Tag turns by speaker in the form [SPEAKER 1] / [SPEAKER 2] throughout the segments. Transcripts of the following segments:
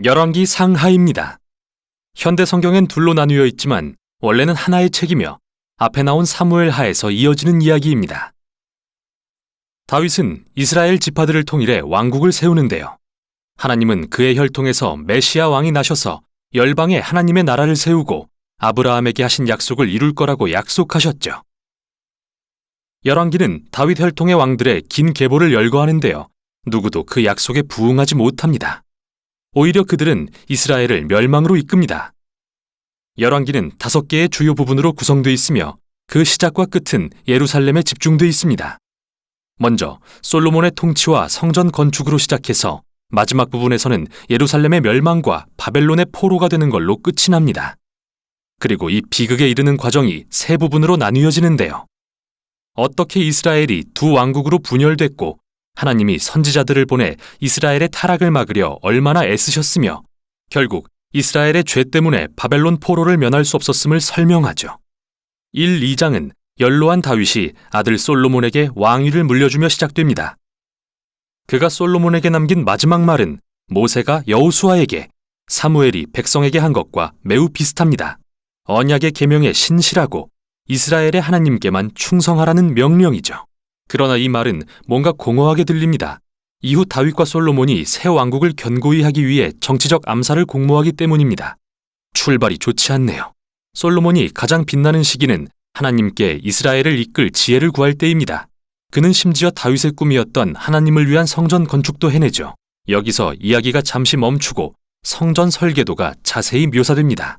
[SPEAKER 1] 열왕기 상하입니다. 현대 성경엔 둘로 나뉘어 있지만 원래는 하나의 책이며 앞에 나온 사무엘 하에서 이어지는 이야기입니다. 다윗은 이스라엘 지파들을 통일해 왕국을 세우는데요. 하나님은 그의 혈통에서 메시아 왕이 나셔서 열방에 하나님의 나라를 세우고 아브라함에게 하신 약속을 이룰 거라고 약속하셨죠. 열왕기는 다윗 혈통의 왕들의 긴 계보를 열거하는데요. 누구도 그 약속에 부응하지 못합니다. 오히려 그들은 이스라엘을 멸망으로 이끕니다. 열왕기는 5개의 주요 부분으로 구성되어 있으며 그 시작과 끝은 예루살렘에 집중되어 있습니다. 먼저 솔로몬의 통치와 성전 건축으로 시작해서 마지막 부분에서는 예루살렘의 멸망과 바벨론의 포로가 되는 걸로 끝이 납니다. 그리고 이 비극에 이르는 과정이 3부분으로 나뉘어지는데요. 어떻게 이스라엘이 두 왕국으로 분열됐고 하나님이 선지자들을 보내 이스라엘의 타락을 막으려 얼마나 애쓰셨으며 결국 이스라엘의 죄 때문에 바벨론 포로를 면할 수 없었음을 설명하죠. 1, 2장은 연로한 다윗이 아들 솔로몬에게 왕위를 물려주며 시작됩니다. 그가 솔로몬에게 남긴 마지막 말은 모세가 여호수아에게, 사무엘이 백성에게 한 것과 매우 비슷합니다. 언약의 계명에 신실하고 이스라엘의 하나님께만 충성하라는 명령이죠. 그러나 이 말은 뭔가 공허하게 들립니다. 이후 다윗과 솔로몬이 새 왕국을 견고히 하기 위해 정치적 암살을 공모하기 때문입니다. 출발이 좋지 않네요. 솔로몬이 가장 빛나는 시기는 하나님께 이스라엘을 이끌 지혜를 구할 때입니다. 그는 심지어 다윗의 꿈이었던 하나님을 위한 성전 건축도 해내죠. 여기서 이야기가 잠시 멈추고 성전 설계도가 자세히 묘사됩니다.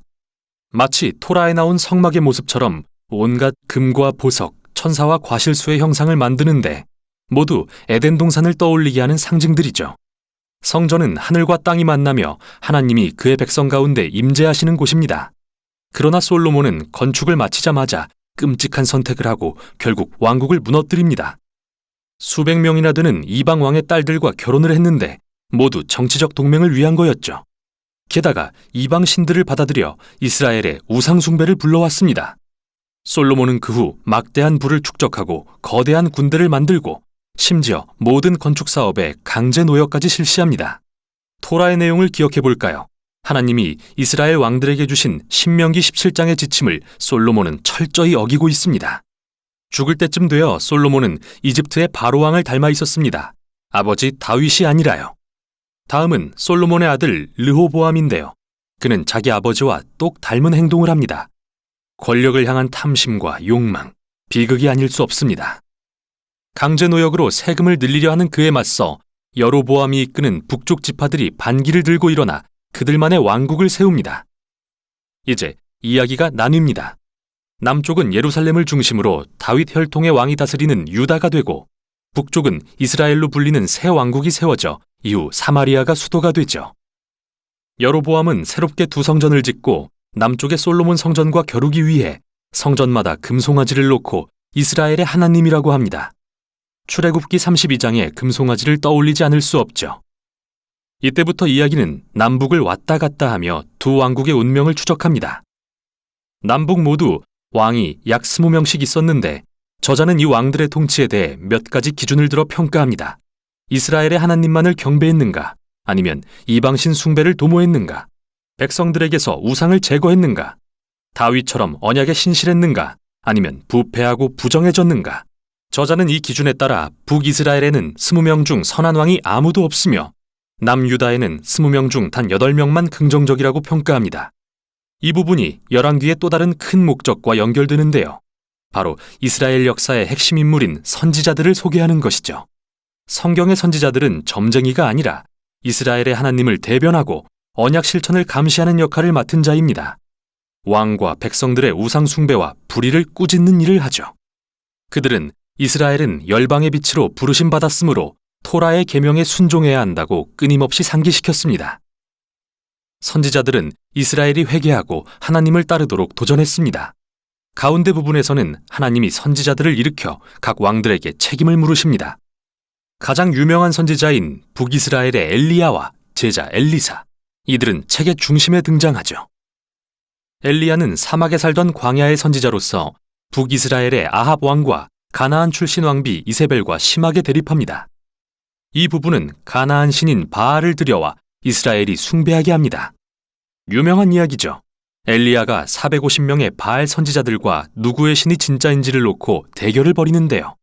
[SPEAKER 1] 마치 토라에 나온 성막의 모습처럼 온갖 금과 보석, 천사와 과실수의 형상을 만드는데 모두 에덴 동산을 떠올리게 하는 상징들이죠. 성전은 하늘과 땅이 만나며 하나님이 그의 백성 가운데 임재하시는 곳입니다. 그러나 솔로몬은 건축을 마치자마자 끔찍한 선택을 하고 결국 왕국을 무너뜨립니다. 수백 명이나 되는 이방 왕의 딸들과 결혼을 했는데 모두 정치적 동맹을 위한 거였죠. 게다가 이방 신들을 받아들여 이스라엘의 우상 숭배를 불러왔습니다. 솔로몬은 그 후 막대한 부를 축적하고 거대한 군대를 만들고 심지어 모든 건축 사업에 강제 노역까지 실시합니다. 토라의 내용을 기억해 볼까요? 하나님이 이스라엘 왕들에게 주신 신명기 17장의 지침을 솔로몬은 철저히 어기고 있습니다. 죽을 때쯤 되어 솔로몬은 이집트의 바로 왕을 닮아 있었습니다. 아버지 다윗이 아니라요. 다음은 솔로몬의 아들 르호보암인데요. 그는 자기 아버지와 똑 닮은 행동을 합니다. 권력을 향한 탐심과 욕망, 비극이 아닐 수 없습니다. 강제 노역으로 세금을 늘리려 하는 그에 맞서 여로보암이 이끄는 북쪽 지파들이 반기를 들고 일어나 그들만의 왕국을 세웁니다. 이제 이야기가 나뉩니다. 남쪽은 예루살렘을 중심으로 다윗 혈통의 왕이 다스리는 유다가 되고 북쪽은 이스라엘로 불리는 새 왕국이 세워져 이후 사마리아가 수도가 되죠. 여로보암은 새롭게 두 성전을 짓고 남쪽의 솔로몬 성전과 겨루기 위해 성전마다 금송아지를 놓고 이스라엘의 하나님이라고 합니다. 출애굽기 32장에 금송아지를 떠올리지 않을 수 없죠. 이때부터 이야기는 남북을 왔다 갔다 하며 두 왕국의 운명을 추적합니다. 남북 모두 왕이 약 20명씩 있었는데 저자는 이 왕들의 통치에 대해 몇 가지 기준을 들어 평가합니다. 이스라엘의 하나님만을 경배했는가? 아니면 이방신 숭배를 도모했는가? 백성들에게서 우상을 제거했는가? 다윗처럼 언약에 신실했는가? 아니면 부패하고 부정해졌는가? 저자는 이 기준에 따라 북이스라엘에는 20명 중 선한 왕이 아무도 없으며 남유다에는 20명 중 단 8명만 긍정적이라고 평가합니다. 이 부분이 열왕기의 또 다른 큰 목적과 연결되는데요. 바로 이스라엘 역사의 핵심 인물인 선지자들을 소개하는 것이죠. 성경의 선지자들은 점쟁이가 아니라 이스라엘의 하나님을 대변하고 언약 실천을 감시하는 역할을 맡은 자입니다. 왕과 백성들의 우상 숭배와 불의를 꾸짖는 일을 하죠. 그들은 이스라엘은 열방의 빛으로 부르심 받았으므로 토라의 계명에 순종해야 한다고 끊임없이 상기시켰습니다. 선지자들은 이스라엘이 회개하고 하나님을 따르도록 도전했습니다. 가운데 부분에서는 하나님이 선지자들을 일으켜 각 왕들에게 책임을 물으십니다. 가장 유명한 선지자인 북이스라엘의 엘리야와 제자 엘리사, 이들은 책의 중심에 등장하죠. 엘리야는 사막에 살던 광야의 선지자로서 북이스라엘의 아합 왕과 가나안 출신 왕비 이세벨과 심하게 대립합니다. 이 부부는 가나안 신인 바알을 들여와 이스라엘이 숭배하게 합니다. 유명한 이야기죠. 엘리야가 450명의 바알 선지자들과 누구의 신이 진짜인지를 놓고 대결을 벌이는데요.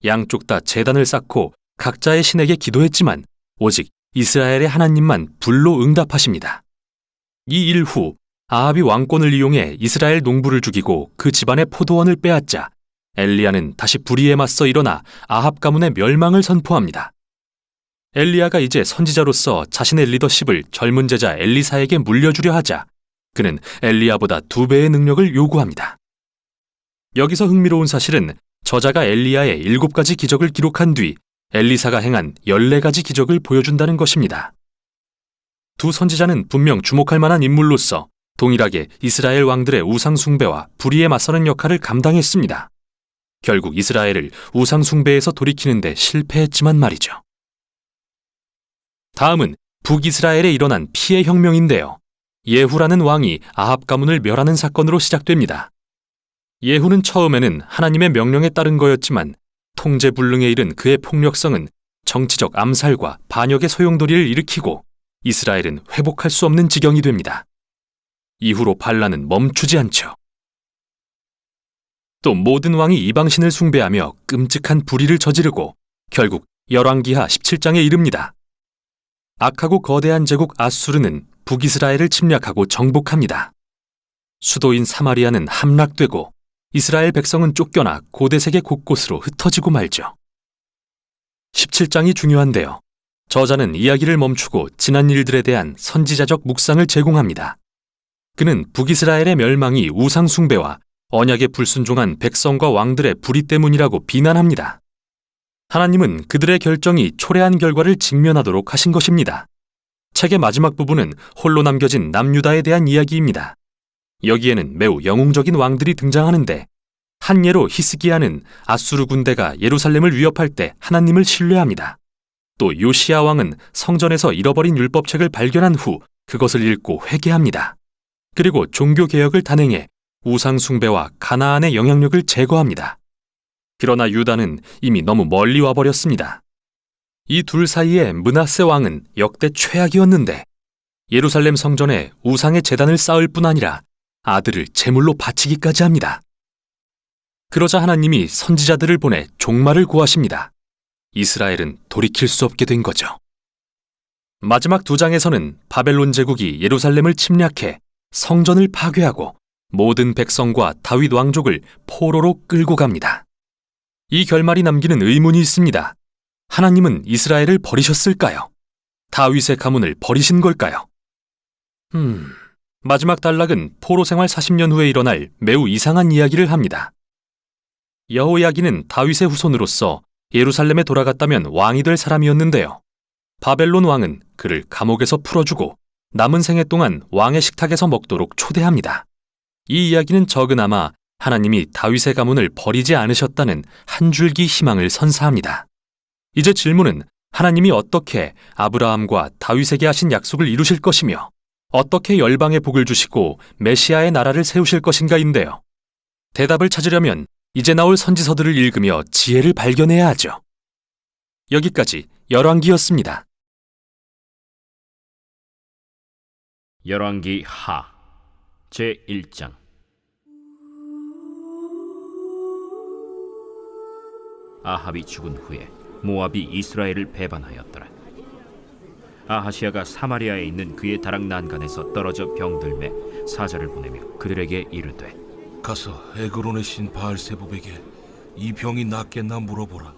[SPEAKER 1] 양쪽 다 제단을 쌓고 각자의 신에게 기도했지만 오직 이스라엘의 하나님만 불로 응답하십니다. 이 일 후 아합이 왕권을 이용해 이스라엘 농부를 죽이고 그 집안의 포도원을 빼앗자 엘리야는 다시 불의에 맞서 일어나 아합 가문의 멸망을 선포합니다. 엘리야가 이제 선지자로서 자신의 리더십을 젊은 제자 엘리사에게 물려주려 하자 그는 엘리야보다 2배의 능력을 요구합니다. 여기서 흥미로운 사실은 저자가 엘리야의 7가지 기적을 기록한 뒤 엘리사가 행한 14가지 기적을 보여준다는 것입니다. 두 선지자는 분명 주목할 만한 인물로서 동일하게 이스라엘 왕들의 우상 숭배와 불의에 맞서는 역할을 감당했습니다. 결국 이스라엘을 우상 숭배에서 돌이키는 데 실패했지만 말이죠. 다음은 북이스라엘에 일어난 피해 혁명인데요. 예후라는 왕이 아합 가문을 멸하는 사건으로 시작됩니다. 예후는 처음에는 하나님의 명령에 따른 거였지만 통제불능에 이른 그의 폭력성은 정치적 암살과 반역의 소용돌이를 일으키고 이스라엘은 회복할 수 없는 지경이 됩니다. 이후로 반란은 멈추지 않죠. 또 모든 왕이 이방신을 숭배하며 끔찍한 불의를 저지르고 결국 열왕기하 17장에 이릅니다. 악하고 거대한 제국 아수르는 북이스라엘을 침략하고 정복합니다. 수도인 사마리아는 함락되고 이스라엘 백성은 쫓겨나 고대 세계 곳곳으로 흩어지고 말죠. 17장이 중요한데요. 저자는 이야기를 멈추고 지난 일들에 대한 선지자적 묵상을 제공합니다. 그는 북이스라엘의 멸망이 우상 숭배와 언약에 불순종한 백성과 왕들의 불의 때문이라고 비난합니다. 하나님은 그들의 결정이 초래한 결과를 직면하도록 하신 것입니다. 책의 마지막 부분은 홀로 남겨진 남유다에 대한 이야기입니다. 여기에는 매우 영웅적인 왕들이 등장하는데 한 예로 히스기야는 아수르 군대가 예루살렘을 위협할 때 하나님을 신뢰합니다. 또 요시야 왕은 성전에서 잃어버린 율법책을 발견한 후 그것을 읽고 회개합니다. 그리고 종교개혁을 단행해 우상 숭배와 가나안의 영향력을 제거합니다. 그러나 유다는 이미 너무 멀리 와버렸습니다. 이 둘 사이에 므낫세 왕은 역대 최악이었는데 예루살렘 성전에 우상의 제단을 쌓을 뿐 아니라 아들을 제물로 바치기까지 합니다. 그러자 하나님이 선지자들을 보내 종말을 고하십니다. 이스라엘은 돌이킬 수 없게 된 거죠. 마지막 2장에서는 바벨론 제국이 예루살렘을 침략해 성전을 파괴하고 모든 백성과 다윗 왕족을 포로로 끌고 갑니다. 이 결말이 남기는 의문이 있습니다. 하나님은 이스라엘을 버리셨을까요? 다윗의 가문을 버리신 걸까요? 마지막 단락은 포로 생활 40년 후에 일어날 매우 이상한 이야기를 합니다. 여호야긴은 다윗의 후손으로서 예루살렘에 돌아갔다면 왕이 될 사람이었는데요. 바벨론 왕은 그를 감옥에서 풀어주고 남은 생애 동안 왕의 식탁에서 먹도록 초대합니다. 이 이야기는 적으나마 하나님이 다윗의 가문을 버리지 않으셨다는 한 줄기 희망을 선사합니다. 이제 질문은 하나님이 어떻게 아브라함과 다윗에게 하신 약속을 이루실 것이며 어떻게 열방에 복을 주시고 메시아의 나라를 세우실 것인가인데요. 대답을 찾으려면 이제 나올 선지서들을 읽으며 지혜를 발견해야 하죠. 여기까지 열왕기였습니다.
[SPEAKER 2] 열왕기 하 제1장. 아합이 죽은 후에 모압이 이스라엘을 배반하였더라. 아하시아가 사마리아에 있는 그의 다락 난간에서 떨어져 병들매 사자를 보내며 그들에게 이르되
[SPEAKER 3] 가서 에그론의 신 바알세붑에게 이 병이 낫겠나 물어보라.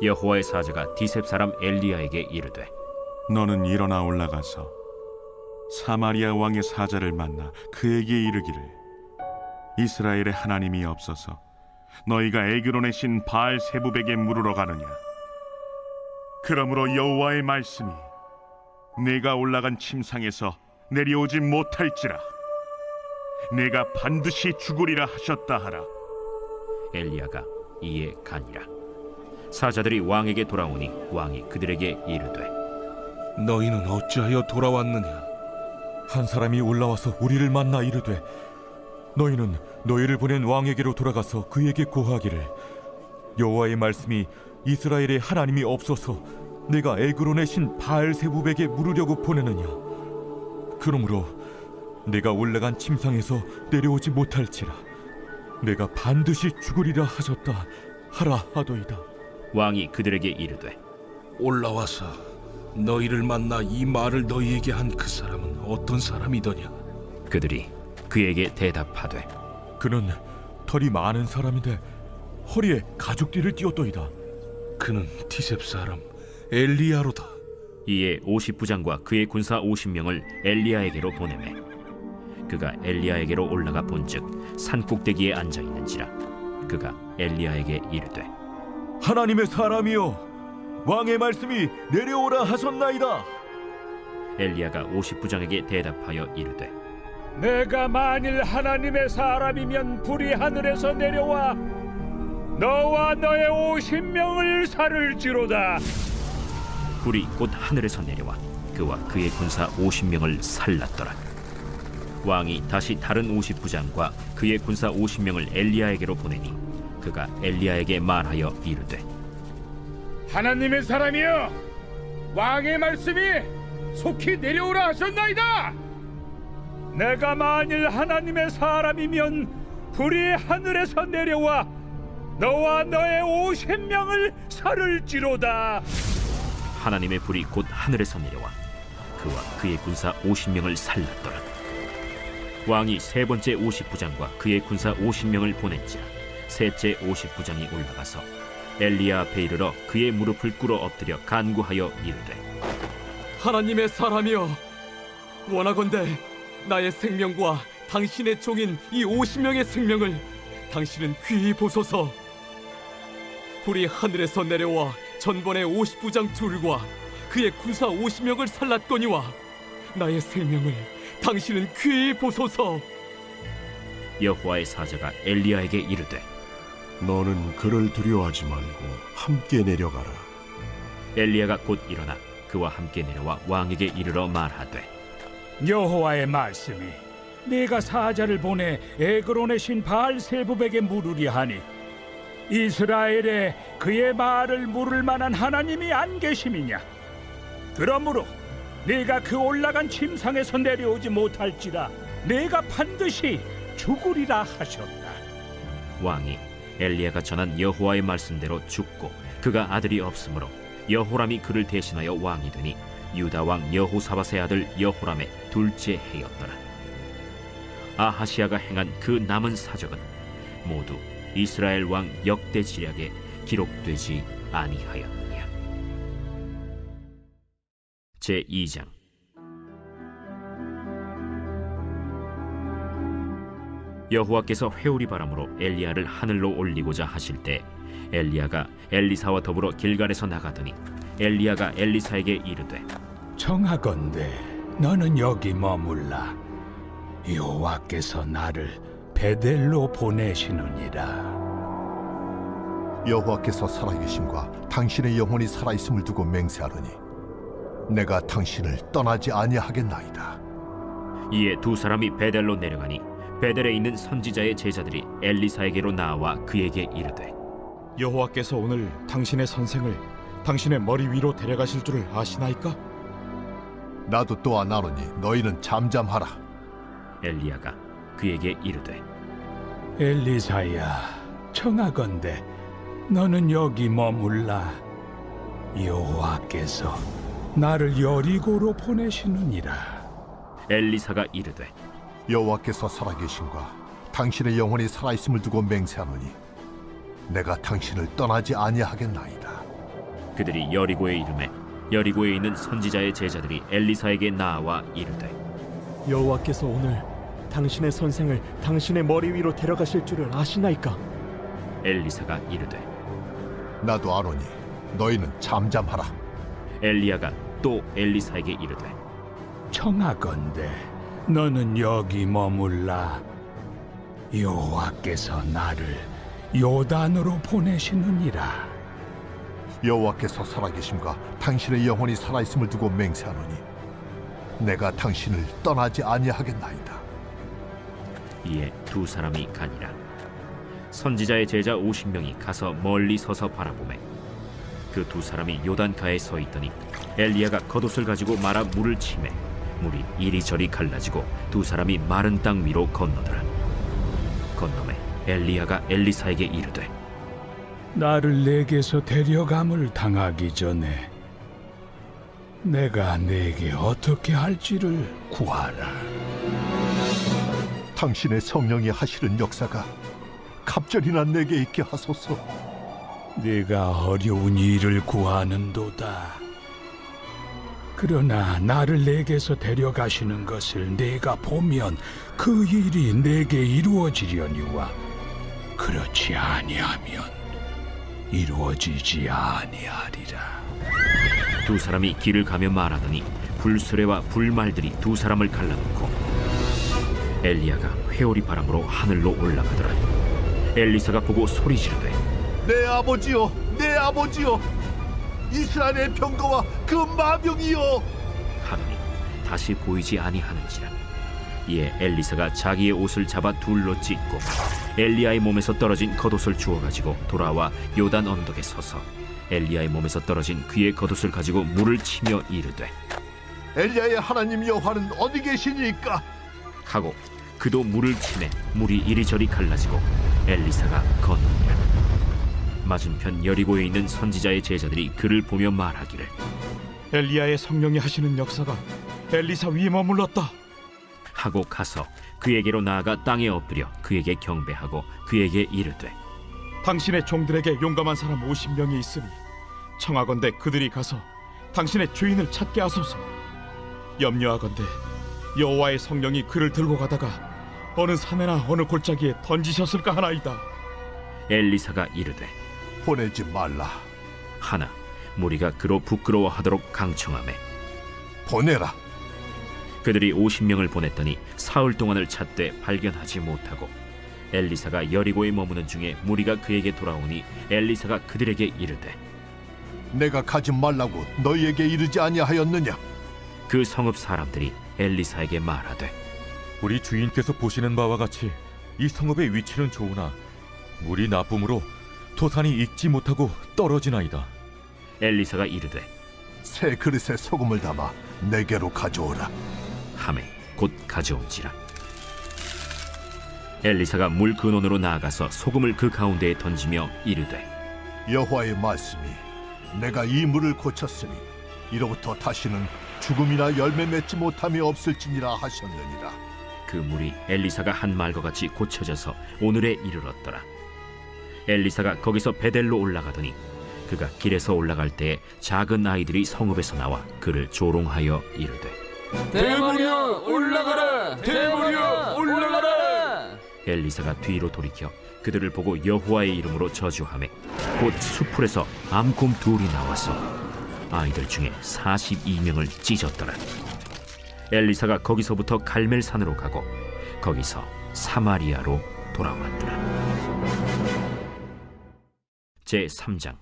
[SPEAKER 2] 여호와의 사자가 디셉 사람 엘리야에게 이르되
[SPEAKER 4] 너는 일어나 올라가서 사마리아 왕의 사자를 만나 그에게 이르기를 이스라엘의 하나님이 없어서 너희가 에그론의 신 바알세붑에게 물으러 가느냐. 그러므로 여호와의 말씀이 내가 올라간 침상에서 내려오지 못할지라 내가 반드시 죽으리라 하셨다 하라.
[SPEAKER 2] 엘리야가 이에 가니라. 사자들이 왕에게 돌아오니 왕이 그들에게 이르되
[SPEAKER 3] 너희는 어찌하여 돌아왔느냐?
[SPEAKER 5] 한 사람이 올라와서 우리를 만나 이르되 너희는 너희를 보낸 왕에게로 돌아가서 그에게 고하기를 여호와의 말씀이 이스라엘의 하나님이 없어서 내가 에그론의 신 바알세부백에 물으려고 보내느냐? 그러므로 내가 올라간 침상에서 내려오지 못할지라 내가 반드시 죽으리라 하셨다 하라 하도이다.
[SPEAKER 2] 왕이 그들에게 이르되
[SPEAKER 3] 올라와서 너희를 만나 이 말을 너희에게 한 그 사람은 어떤 사람이더냐?
[SPEAKER 2] 그들이 그에게 대답하되
[SPEAKER 5] 그는 털이 많은 사람인데 허리에 가죽띠를 띄었도이다.
[SPEAKER 3] 그는 티셉 사람 엘리야로다.
[SPEAKER 2] 이에 50부장과 그의 군사 50명을 엘리야에게로 보내매 그가 엘리야에게로 올라가 본즉 산꼭대기에 앉아 있는지라 그가 엘리야에게 이르되
[SPEAKER 5] 하나님의 사람이여, 왕의 말씀이 내려오라 하셨나이다.
[SPEAKER 2] 엘리야가 50부장에게 대답하여 이르되
[SPEAKER 6] 내가 만일 하나님의 사람이면 불이 하늘에서 내려와 너와 너의 50명을 살을지로다.
[SPEAKER 2] 불이 곧 하늘에서 내려와 그와 그의 군사 50명을 살랐더라. 왕이 다시 다른 50부장과 그의 군사 50명을 엘리야에게로 보내니 그가 엘리야에게 말하여 이르되
[SPEAKER 6] 하나님의 사람이여, 왕의 말씀이 속히 내려오라 하셨나이다. 내가 만일 하나님의 사람이면 불이 하늘에서 내려와 너와 너의 50명을 살을지로다.
[SPEAKER 2] 하나님의 불이 곧 하늘에서 내려와 그와 그의 군사 50명을 살랐더라. 왕이 세 번째 50부장과 그의 군사 50명을 보낸지라 셋째 50부장이 올라가서 엘리야 앞에 이르러 그의 무릎을 꿇어 엎드려 간구하여 이르되
[SPEAKER 7] 하나님의 사람이여, 원하건대 나의 생명과 당신의 종인 이 50명의 생명을 당신은 귀히 보소서. 불이 하늘에서 내려와 전번의 50부장 둘과 그의 군사 50명을 살랐거니와 나의 생명을 당신은 귀히 보소서.
[SPEAKER 2] 여호와의 사자가 엘리야에게 이르되
[SPEAKER 8] 너는 그를 두려워하지 말고 함께 내려가라.
[SPEAKER 2] 엘리야가 곧 일어나 그와 함께 내려와 왕에게 이르러 말하되
[SPEAKER 6] 여호와의 말씀이 내가 사자를 보내 에그론의 신 바알세부백에 물으려 하니 이스라엘에 그의 말을 물을 만한 하나님이 안 계심이냐? 그러므로 네가 그 올라간 침상에서 내려오지 못할지라 내가 반드시 죽으리라 하셨다.
[SPEAKER 2] 왕이 엘리야가 전한 여호와의 말씀대로 죽고 그가 아들이 없으므로 여호람이 그를 대신하여 왕이 되니 유다 왕 여호사밧의 아들 여호람의 둘째 해였더라. 아하시아가 행한 그 남은 사적은 모두 이스라엘 왕 역대 지략에 기록되지 아니하였느냐. 제 2장. 여호와께서 회오리 바람으로 엘리야를 하늘로 올리고자 하실 때 엘리야가 엘리사와 더불어 길갈에서 나가더니 엘리야가 엘리사에게 이르되
[SPEAKER 6] 청하건대 너는 여기 머물라. 여호와께서 나를 베델로 보내시느니라.
[SPEAKER 8] 여호와께서 살아계심과 당신의 영혼이 살아있음을 두고 맹세하노니 내가 당신을 떠나지 아니하겠나이다.
[SPEAKER 2] 이에 두 사람이 베델로 내려가니 베델에 있는 선지자의 제자들이 엘리사에게로 나와 그에게 이르되
[SPEAKER 9] 여호와께서 오늘 당신의 선생을 당신의 머리 위로 데려가실 줄을 아시나이까?
[SPEAKER 8] 나도 또한 아노니 너희는 잠잠하라.
[SPEAKER 2] 엘리야가 그에게 이르되
[SPEAKER 6] 엘리사야, 청하건대 너는 여기 머물라. 여호와께서 나를 여리고로 보내시느니라.
[SPEAKER 2] 엘리사가 이르되
[SPEAKER 8] 여호와께서 살아계심과 당신의 영혼이 살아있음을 두고 맹세하노니 내가 당신을 떠나지 아니하겠나이다.
[SPEAKER 2] 그들이 여리고에 이르매 여리고에 있는 선지자의 제자들이 엘리사에게 나와 이르되
[SPEAKER 10] 여호와께서 오늘 당신의 선생을 당신의 머리 위로 데려가실 줄을 아시나이까?
[SPEAKER 2] 엘리사가 이르되
[SPEAKER 8] 나도 아노니 너희는 잠잠하라.
[SPEAKER 2] 엘리야가 또 엘리사에게 이르되
[SPEAKER 6] 청하건대 너는 여기 머물라. 여호와께서 나를 요단으로 보내시느니라.
[SPEAKER 8] 여호와께서 살아계심과 당신의 영혼이 살아있음을 두고 맹세하노니 내가 당신을 떠나지 아니하겠나이다.
[SPEAKER 2] 이에 두 사람이 가니라. 선지자의 제자 50명이 가서 멀리 서서 바라보매 그 두 사람이 요단가에 서 있더니 엘리야가 겉옷을 가지고 말아 물을 치매 물이 이리저리 갈라지고 두 사람이 마른 땅 위로 건너더라. 건너매 엘리야가 엘리사에게 이르되
[SPEAKER 6] 나를 내게서 데려감을 당하기 전에 내가 내게 어떻게 할지를 구하라.
[SPEAKER 8] 당신의 성령이 하시는 역사가 갑절이나 내게 있게 하소서.
[SPEAKER 6] 네가 어려운 일을 구하는도다. 그러나 나를 내게서 데려가시는 것을 내가 보면 그 일이 내게 이루어지려니와 그렇지 아니하면 이루어지지 아니하리라.
[SPEAKER 2] 두 사람이 길을 가며 말하더니 불수레와 불말들이 두 사람을 갈라놓고 엘리야가 회오리 바람으로 하늘로 올라가더라. 엘리사가 보고 소리 지르되
[SPEAKER 8] 내 아버지여, 내 아버지여, 이스라엘의 병거와 그 마병이여.
[SPEAKER 2] 하더니 다시 보이지 아니하는지라. 이에 엘리사가 자기의 옷을 잡아 둘로 찢고 엘리야의 몸에서 떨어진 겉옷을 주워 가지고 돌아와 요단 언덕에 서서 엘리야의 몸에서 떨어진 그의 겉옷을 가지고 물을 치며 이르되
[SPEAKER 8] 엘리야의 하나님 여호와는 어디 계시니까?
[SPEAKER 2] 하고 그도 물을 치매 물이 이리저리 갈라지고 엘리사가 건너니라. 맞은편 여리고에 있는 선지자의 제자들이 그를 보며 말하기를
[SPEAKER 9] 엘리야의 성령이 하시는 역사가 엘리사 위에 머물렀다.
[SPEAKER 2] 하고 가서 그에게로 나아가 땅에 엎드려 그에게 경배하고 그에게 이르되
[SPEAKER 9] 당신의 종들에게 용감한 사람 50명이 있으니 청하건대 그들이 가서 당신의 주인을 찾게 하소서. 염려하건대 여호와의 성령이 그를 들고 가다가 어느 산에나 어느 골짜기에 던지셨을까 하나이다.
[SPEAKER 2] 엘리사가 이르되
[SPEAKER 8] 보내지 말라.
[SPEAKER 2] 하나 무리가 그로 부끄러워하도록 강청하매
[SPEAKER 8] 보내라.
[SPEAKER 2] 그들이 50명을 보냈더니 사흘 동안을 찾되 발견하지 못하고 엘리사가 여리고에 머무는 중에 무리가 그에게 돌아오니 엘리사가 그들에게 이르되
[SPEAKER 8] 내가 가지 말라고 너희에게 이르지 아니하였느냐?
[SPEAKER 2] 그 성읍 사람들이 엘리사에게 말하되
[SPEAKER 5] 우리 주인께서 보시는 바와 같이 이 성읍의 위치는 좋으나 물이 나쁨으로 토산이 익지 못하고 떨어지나이다.
[SPEAKER 2] 엘리사가 이르되
[SPEAKER 8] 새 그릇에 소금을 담아 내게로 가져오라.
[SPEAKER 2] 하매 곧 가져온지라. 엘리사가 물 근원으로 나아가서 소금을 그 가운데에 던지며 이르되
[SPEAKER 8] 여호와의 말씀이 내가 이 물을 고쳤으니 이로부터 다시는 죽음이나 열매 맺지 못함이 없을지니라 하셨느니라.
[SPEAKER 2] 그 물이 엘리사가 한 말과 같이 고쳐져서 오늘에 이르렀더라. 엘리사가 거기서 베델로 올라가더니 그가 길에서 올라갈 때에 작은 아이들이 성읍에서 나와 그를 조롱하여 이르되
[SPEAKER 7] 대머리여 올라가라! 대머리여 올라가라!
[SPEAKER 2] 엘리사가 뒤로 돌이켜 그들을 보고 여호와의 이름으로 저주하매 곧 수풀에서 암곰 둘이 나와서 아이들 중에 42명을 찢었더라. 엘리사가 거기서부터 갈멜산으로 가고 거기서 사마리아로 돌아왔더라. 제 3장.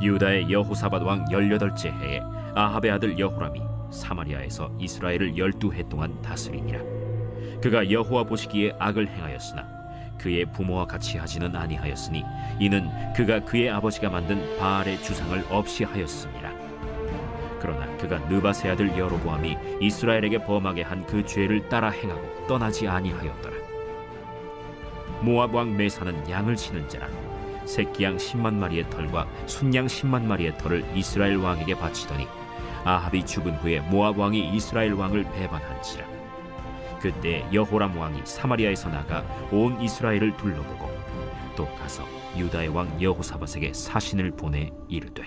[SPEAKER 2] 유다의 여호사밧 왕 18째 해에 아합의 아들 여호람이 사마리아에서 이스라엘을 12해 동안 다스리니라. 그가 여호와 보시기에 악을 행하였으나 그의 부모와 같이 하지는 아니하였으니 이는 그가 그의 아버지가 만든 바알의 주상을 없이 하였음이라. 그러나 그가 느바세 아들 여로보암이 이스라엘에게 범하게 한 그 죄를 따라 행하고 떠나지 아니하였더라. 모압 왕 메사는 양을 치는 자라. 새끼양 10만 마리의 털과 순양 10만 마리의 털을 이스라엘 왕에게 바치더니 아합이 죽은 후에 모압 왕이 이스라엘 왕을 배반한지라. 그때 여호람 왕이 사마리아에서 나가 온 이스라엘을 둘러보고 또 가서 유다의 왕 여호사밧에게 사신을 보내 이르되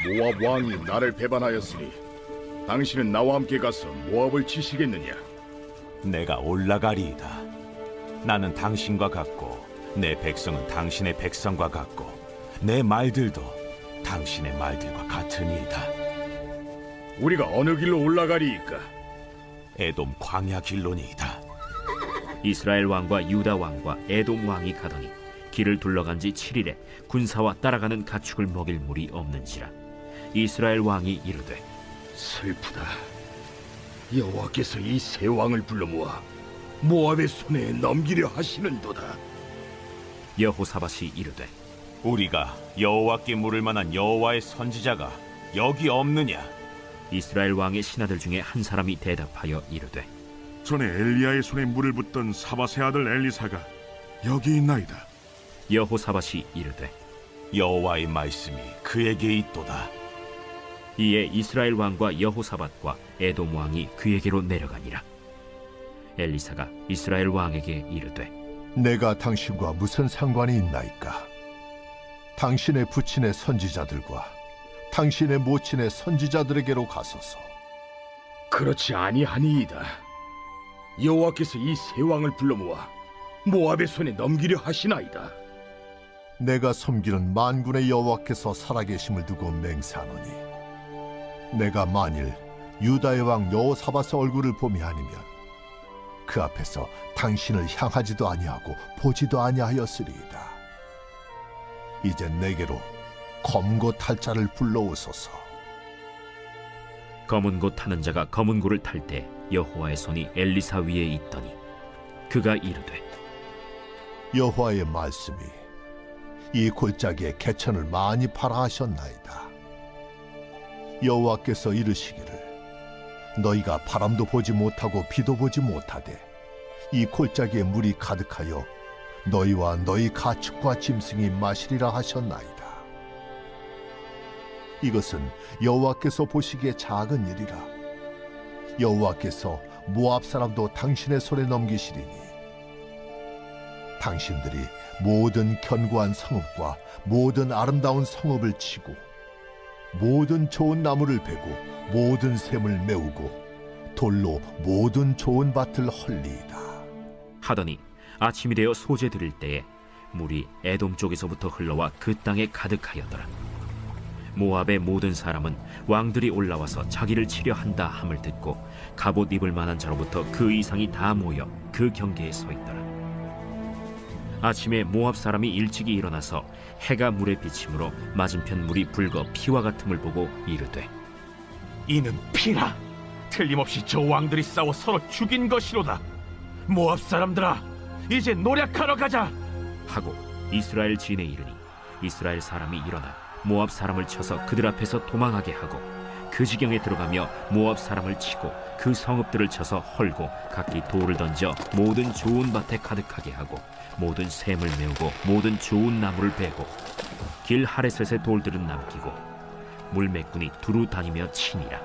[SPEAKER 11] 모압 왕이 나를 배반하였으니 당신은 나와 함께 가서 모압을 치시겠느냐?
[SPEAKER 12] 내가 올라가리이다. 나는 당신과 같고 내 백성은 당신의 백성과 같고 내 말들도 당신의 말들과 같으니이다.
[SPEAKER 11] 우리가 어느 길로 올라가리이까?
[SPEAKER 12] 에돔 광야 길로니이다.
[SPEAKER 2] 이스라엘 왕과 유다 왕과 에돔 왕이 가더니 길을 둘러간 지 7일에 군사와 따라가는 가축을 먹일 물이 없는지라. 이스라엘 왕이 이르되
[SPEAKER 11] 슬프다. 여호와께서 이 세 왕을 불러 모아 모압의 손에 넘기려 하시는도다.
[SPEAKER 2] 여호사밧이 이르되
[SPEAKER 12] 우리가 여호와께 물을 만한 여호와의 선지자가 여기 없느냐?
[SPEAKER 2] 이스라엘 왕의 신하들 중에 한 사람이 대답하여 이르되
[SPEAKER 4] 전에 엘리야의 손에 물을 붓던 사밧의 아들 엘리사가 여기 있나이다.
[SPEAKER 2] 여호사밧이 이르되
[SPEAKER 12] 여호와의 말씀이 그에게 있도다.
[SPEAKER 2] 이에 이스라엘 왕과 여호사밧과 에돔 왕이 그에게로 내려가니라. 엘리사가 이스라엘 왕에게 이르되
[SPEAKER 8] 내가 당신과 무슨 상관이 있나이까? 당신의 부친의 선지자들과 당신의 모친의 선지자들에게로 가소서.
[SPEAKER 3] 그렇지 아니하니이다. 여호와께서 이 세 왕을 불러 모아 모압의 손에 넘기려 하시나이다.
[SPEAKER 8] 내가 섬기는 만군의 여호와께서 살아계심을 두고 맹세하노니 내가 만일 유다의 왕 여호사밧의 얼굴을 봄이 아니면 그 앞에서 당신을 향하지도 아니하고 보지도 아니하였으리이다. 이제 내게로 검고 탈 자를 불러오소서.
[SPEAKER 2] 검은 고 타는 자가 검은 고를 탈 때 여호와의 손이 엘리사 위에 있더니 그가 이르되
[SPEAKER 8] 여호와의 말씀이 이 골짜기에 개천을 많이 팔아 하셨나이다. 여호와께서 이르시기를 너희가 바람도 보지 못하고 비도 보지 못하되 이 골짜기에 물이 가득하여 너희와 너희 가축과 짐승이 마시리라 하셨나이다. 이것은 여호와께서 보시기에 작은 일이라. 여호와께서 모압 사람도 당신의 손에 넘기시리니 당신들이 모든 견고한 성읍과 모든 아름다운 성읍을 치고 모든 좋은 나무를 베고 모든 샘을 메우고 돌로 모든 좋은 밭을 헐리이다.
[SPEAKER 2] 하더니 아침이 되어 소재 드릴 때에 물이 에돔 쪽에서부터 흘러와 그 땅에 가득하였더라. 모압의 모든 사람은 왕들이 올라와서 자기를 치려 한다 함을 듣고 갑옷 입을 만한 자로부터 그 이상이 다 모여 그 경계에 서 있더라. 아침에 모압 사람이 일찍이 일어나서 해가 물에 비침으로 맞은편 물이 붉어 피와 같음을 보고 이르되
[SPEAKER 9] 이는 피라. 틀림없이 저 왕들이 싸워 서로 죽인 것이로다. 모압 사람들아, 이제 노력하러 가자.
[SPEAKER 2] 하고 이스라엘 진에 이르니 이스라엘 사람이 일어나 모압 사람을 쳐서 그들 앞에서 도망하게 하고 그 지경에 들어가며 모압 사람을 치고 그 성읍들을 쳐서 헐고 각기 돌을 던져 모든 좋은 밭에 가득하게 하고 모든 샘을 메우고 모든 좋은 나무를 베고 길 하레셋의 돌들은 남기고 물매꾼이 두루 다니며 치니라.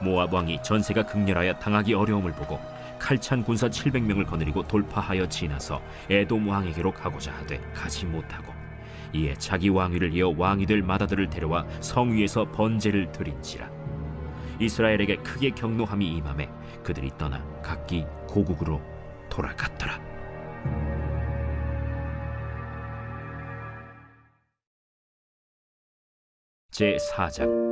[SPEAKER 2] 모압 왕이 전세가 극렬하여 당하기 어려움을 보고 칼찬 군사 700명을 거느리고 돌파하여 지나서 에돔 왕에게로 가고자 하되 가지 못하고 이에 자기 왕위를 이어 왕이 될 맏아들을 데려와 성 위에서 번제를 드린지라. 이스라엘에게 크게 경노함이 임하매 그들이 떠나 각기 고국으로 돌아갔더라. 제4장.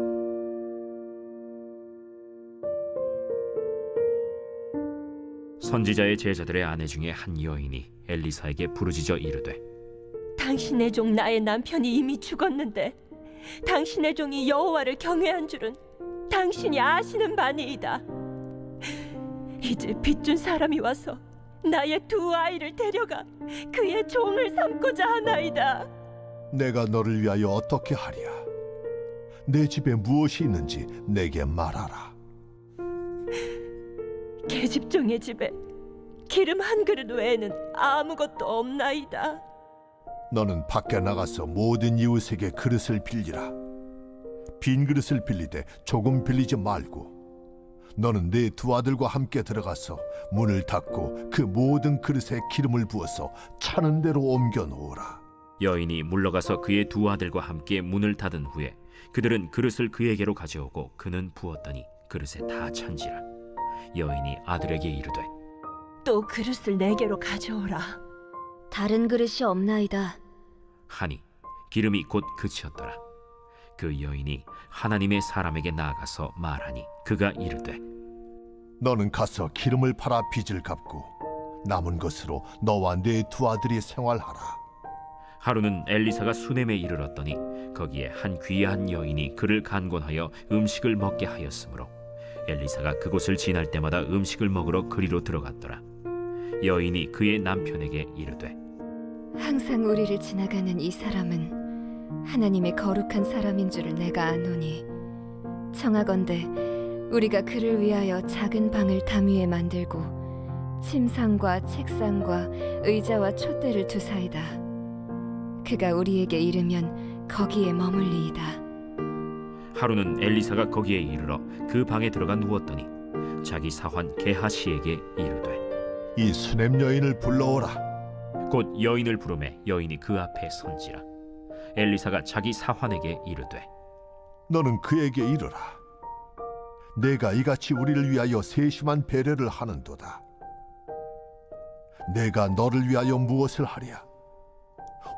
[SPEAKER 2] 선지자의 제자들의 아내 중에 한 여인이 엘리사에게 부르짖어 이르되
[SPEAKER 13] 당신의 종 나의 남편이 이미 죽었는데 당신의 종이 여호와를 경외한 줄은 당신이 아시는 바니이다. 이제 빚준 사람이 와서 나의 두 아이를 데려가 그의 종을 삼고자 하나이다.
[SPEAKER 8] 내가 너를 위하여 어떻게 하랴? 내 집에 무엇이 있는지 내게 말하라.
[SPEAKER 13] 계집종의 집에 기름 한 그릇 외에는 아무것도 없나이다.
[SPEAKER 8] 너는 밖에 나가서 모든 이웃에게 그릇을 빌리라. 빈 그릇을 빌리되 조금 빌리지 말고 너는 네 두 아들과 함께 들어가서 문을 닫고 그 모든 그릇에 기름을 부어서 차는 대로 옮겨 놓으라.
[SPEAKER 2] 여인이 물러가서 그의 두 아들과 함께 문을 닫은 후에 그들은 그릇을 그에게로 가져오고 그는 부었더니 그릇에 다 찬지라. 여인이 아들에게 이르되
[SPEAKER 13] 또 그릇을 내게로 가져오라.
[SPEAKER 14] 다른 그릇이 없나이다
[SPEAKER 2] 하니 기름이 곧 그치었더라. 그 여인이 하나님의 사람에게 나아가서 말하니 그가 이르되
[SPEAKER 8] 너는 가서 기름을 팔아 빚을 갚고 남은 것으로 너와 네 두 아들이 생활하라.
[SPEAKER 2] 하루는 엘리사가 수넴에 이르렀더니 거기에 한 귀한 여인이 그를 간곤하여 음식을 먹게 하였으므로 엘리사가 그곳을 지날 때마다 음식을 먹으러 그리로 들어갔더라. 여인이 그의 남편에게 이르되
[SPEAKER 14] 항상 우리를 지나가는 이 사람은 하나님의 거룩한 사람인 줄을 내가 아노니 청하건대 우리가 그를 위하여 작은 방을 담 위에 만들고 침상과 책상과 의자와 촛대를 두사이다. 그가 우리에게 이르면 거기에 머물리이다.
[SPEAKER 2] 하루는 엘리사가 거기에 이르러 그 방에 들어가 누웠더니 자기 사환 게하시에게 이르되
[SPEAKER 8] 이 수냄 여인을 불러오라.
[SPEAKER 2] 곧 여인을 부르매 여인이 그 앞에 선지라. 엘리사가 자기 사환에게 이르되
[SPEAKER 8] 너는 그에게 이르라. 내가 이같이 우리를 위하여 세심한 배려를 하는도다. 내가 너를 위하여 무엇을 하랴?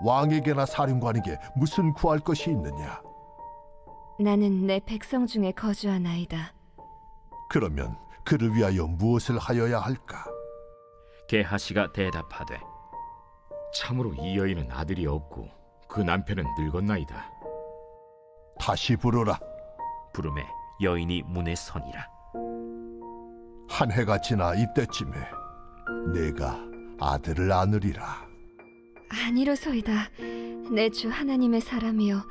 [SPEAKER 8] 왕에게나 사령관에게 무슨 구할 것이 있느냐?
[SPEAKER 14] 나는 내 백성 중에 거주하나이다.
[SPEAKER 8] 그러면 그를 위하여 무엇을 하여야 할까?
[SPEAKER 2] 게하시가 대답하되
[SPEAKER 3] 참으로 이 여인은 아들이 없고 그 남편은 늙었나이다.
[SPEAKER 8] 다시 부르라.
[SPEAKER 2] 부르매 여인이 문에 서니라.
[SPEAKER 8] 한 해가 지나 이때쯤에 내가 아들을 안으리라.
[SPEAKER 14] 아니로소이다. 내 주 하나님의 사람이여,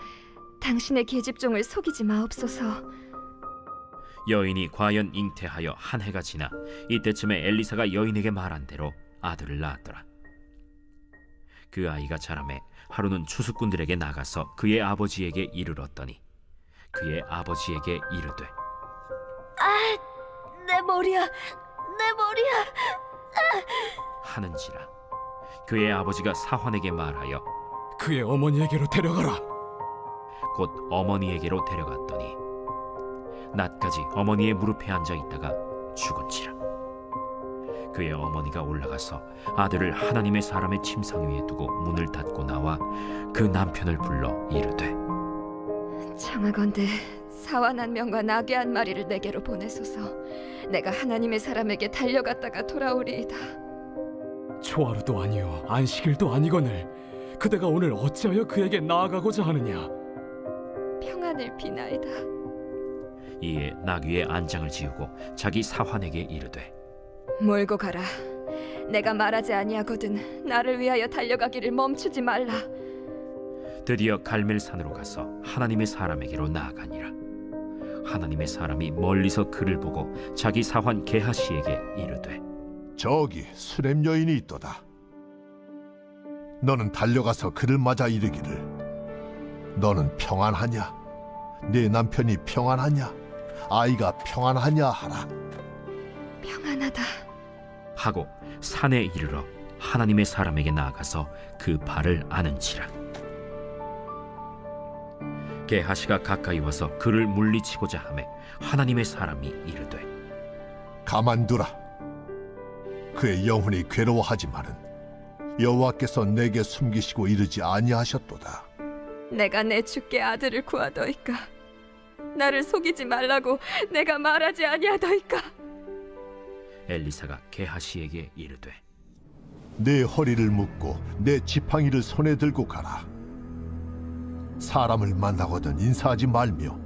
[SPEAKER 14] 당신의 계집종을 속이지 마옵소서.
[SPEAKER 2] 여인이 과연 잉태하여 한 해가 지나 이때쯤에 엘리사가 여인에게 말한 대로 아들을 낳았더라. 그 아이가 자라매 하루는 추수꾼들에게 나가서 그의 아버지에게 이르렀더니 그의 아버지에게 이르되
[SPEAKER 14] 내 머리야, 내 머리야
[SPEAKER 2] 하는지라. 그의 아버지가 사환에게 말하여
[SPEAKER 7] 그의 어머니에게로 데려가라.
[SPEAKER 2] 곧 어머니에게로 데려갔더니 낮까지 어머니의 무릎에 앉아 있다가 죽은지라. 그의 어머니가 올라가서 아들을 하나님의 사람의 침상 위에 두고 문을 닫고 나와 그 남편을 불러 이르되
[SPEAKER 14] 청하건대 사완 한 명과 나귀 한 마리를 내게로 보내소서. 내가 하나님의 사람에게 달려갔다가 돌아오리이다.
[SPEAKER 7] 초하루도 아니요 안식일도 아니거늘 그대가 오늘 어찌하여 그에게 나아가고자 하느냐?
[SPEAKER 14] 평안을 비나이다.
[SPEAKER 2] 이에 나귀의 안장을 지우고 자기 사환에게 이르되
[SPEAKER 14] 몰고 가라. 내가 말하지 아니하거든 나를 위하여 달려가기를 멈추지 말라.
[SPEAKER 2] 드디어 갈멜산으로 가서 하나님의 사람에게로 나아가니라. 하나님의 사람이 멀리서 그를 보고 자기 사환 게하시에게 이르되
[SPEAKER 8] 저기 수냄 여인이 있도다. 너는 달려가서 그를 맞아 이르기를 너는 평안하냐? 네 남편이 평안하냐? 아이가 평안하냐 하라.
[SPEAKER 14] 평안하다
[SPEAKER 2] 하고 산에 이르러 하나님의 사람에게 나아가서 그 발을 아는지라. 게하시가 가까이 와서 그를 물리치고자 하매 하나님의 사람이 이르되
[SPEAKER 8] 가만두라. 그의 영혼이 괴로워하지만은 여호와께서 내게 숨기시고 이르지 아니하셨도다.
[SPEAKER 14] 내가 내 주께 아들을 구하더이까. 나를 속이지 말라고 내가 말하지 아니하더이까.
[SPEAKER 2] 엘리사가 게하시에게 이르되
[SPEAKER 8] 내 허리를 묶고 내 지팡이를 손에 들고 가라. 사람을 만나거든 인사하지 말며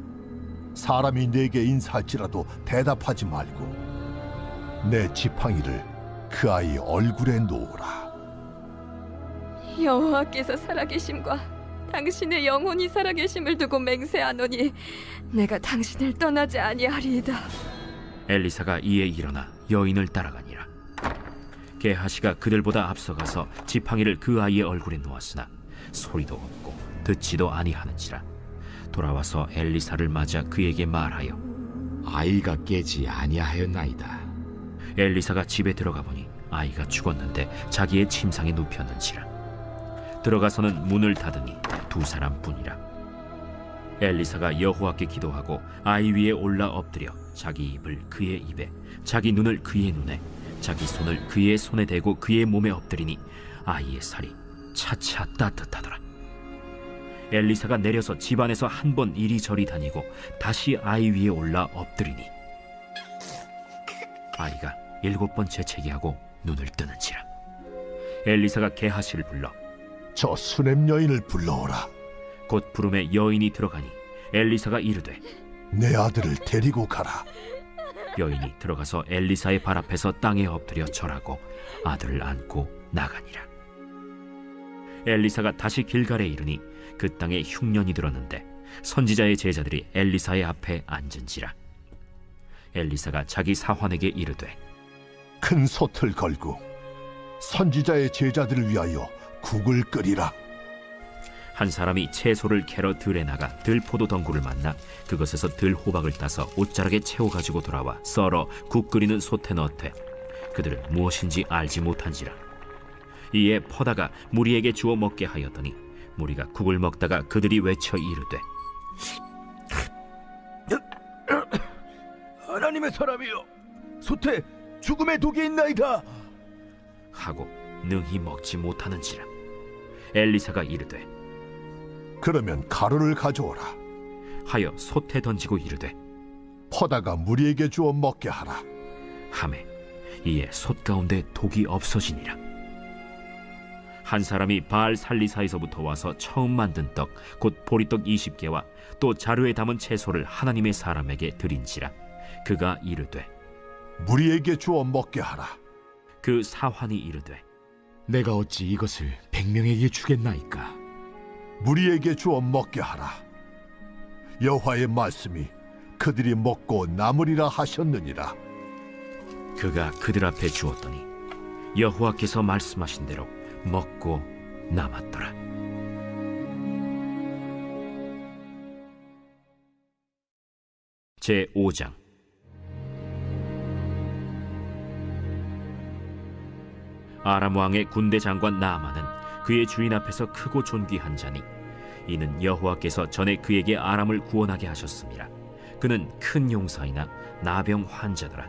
[SPEAKER 8] 사람이 내게 인사할지라도 대답하지 말고 내 지팡이를 그 아이 얼굴에 놓으라.
[SPEAKER 14] 여호와께서 살아계심과 당신의 영혼이 살아계심을 두고 맹세하노니 내가 당신을 떠나지 아니하리이다.
[SPEAKER 2] 엘리사가 이에 일어나 여인을 따라가니라. 게하시가 그들보다 앞서가서 지팡이를 그 아이의 얼굴에 놓았으나 소리도 없고 듣지도 아니하는지라. 돌아와서 엘리사를 맞아 그에게 말하여
[SPEAKER 3] 아이가 깨지 아니하였나이다.
[SPEAKER 2] 엘리사가 집에 들어가 보니 아이가 죽었는데 자기의 침상에 눕혔는지라. 들어가서는 문을 닫으니 두 사람뿐이라. 엘리사가 여호와께 기도하고 아이 위에 올라 엎드려 자기 입을 그의 입에 자기 눈을 그의 눈에 자기 손을 그의 손에 대고 그의 몸에 엎드리니 아이의 살이 차차 따뜻하더라. 엘리사가 내려서 집안에서 한 번 이리저리 다니고 다시 아이 위에 올라 엎드리니 아이가 7번 재채기하고 눈을 뜨는지라. 엘리사가 게하시를 불러
[SPEAKER 8] 저 수냄 여인을 불러오라.
[SPEAKER 2] 곧 부름에 여인이 들어가니 엘리사가 이르되
[SPEAKER 8] 내 아들을 데리고 가라.
[SPEAKER 2] 여인이 들어가서 엘리사의 발 앞에서 땅에 엎드려 절하고 아들을 안고 나가니라. 엘리사가 다시 길갈에 이르니 그 땅에 흉년이 들었는데 선지자의 제자들이 엘리사의 앞에 앉은지라. 엘리사가 자기 사환에게 이르되
[SPEAKER 8] 큰 솥을 걸고 선지자의 제자들을 위하여 국을 끓이라.
[SPEAKER 2] 한 사람이 채소를 캐러 들에 나가 들포도 덩굴을 만나 그것에서 들호박을 따서 옷자락에 채워 가지고 돌아와 썰어 국 끓이는 솥에 넣되 그들은 무엇인지 알지 못한지라. 이에 퍼다가 무리에게 주어 먹게 하였더니 무리가 국을 먹다가 그들이 외쳐 이르되
[SPEAKER 3] 하나님의 사람이여, 솥에 죽음의 독이 있나이다
[SPEAKER 2] 하고 능히 먹지 못하는지라. 엘리사가 이르되
[SPEAKER 8] 그러면 가루를 가져오라.
[SPEAKER 2] 하여 솥에 던지고 이르되
[SPEAKER 8] 퍼다가 무리에게 주어 먹게 하라.
[SPEAKER 2] 하매 이에 솥 가운데 독이 없어지니라. 한 사람이 바알 살리사에서부터 와서 처음 만든 떡 곧 보리떡 20개와 또 자루에 담은 채소를 하나님의 사람에게 드린지라. 그가 이르되
[SPEAKER 8] 무리에게 주어 먹게 하라.
[SPEAKER 2] 그 사환이 이르되
[SPEAKER 3] 내가 어찌 이것을 100명에게 주겠나이까?
[SPEAKER 8] 무리에게 주어 먹게 하라. 여호와의 말씀이 그들이 먹고 남으리라 하셨느니라.
[SPEAKER 2] 그가 그들 앞에 주었더니 여호와께서 말씀하신 대로 먹고 남았더라. 제5장. 아람 왕의 군대 장관 나아만은 그의 주인 앞에서 크고 존귀한 자니 이는 여호와께서 전에 그에게 아람을 구원하게 하셨습니다. 그는 큰 용사이나 나병 환자더라.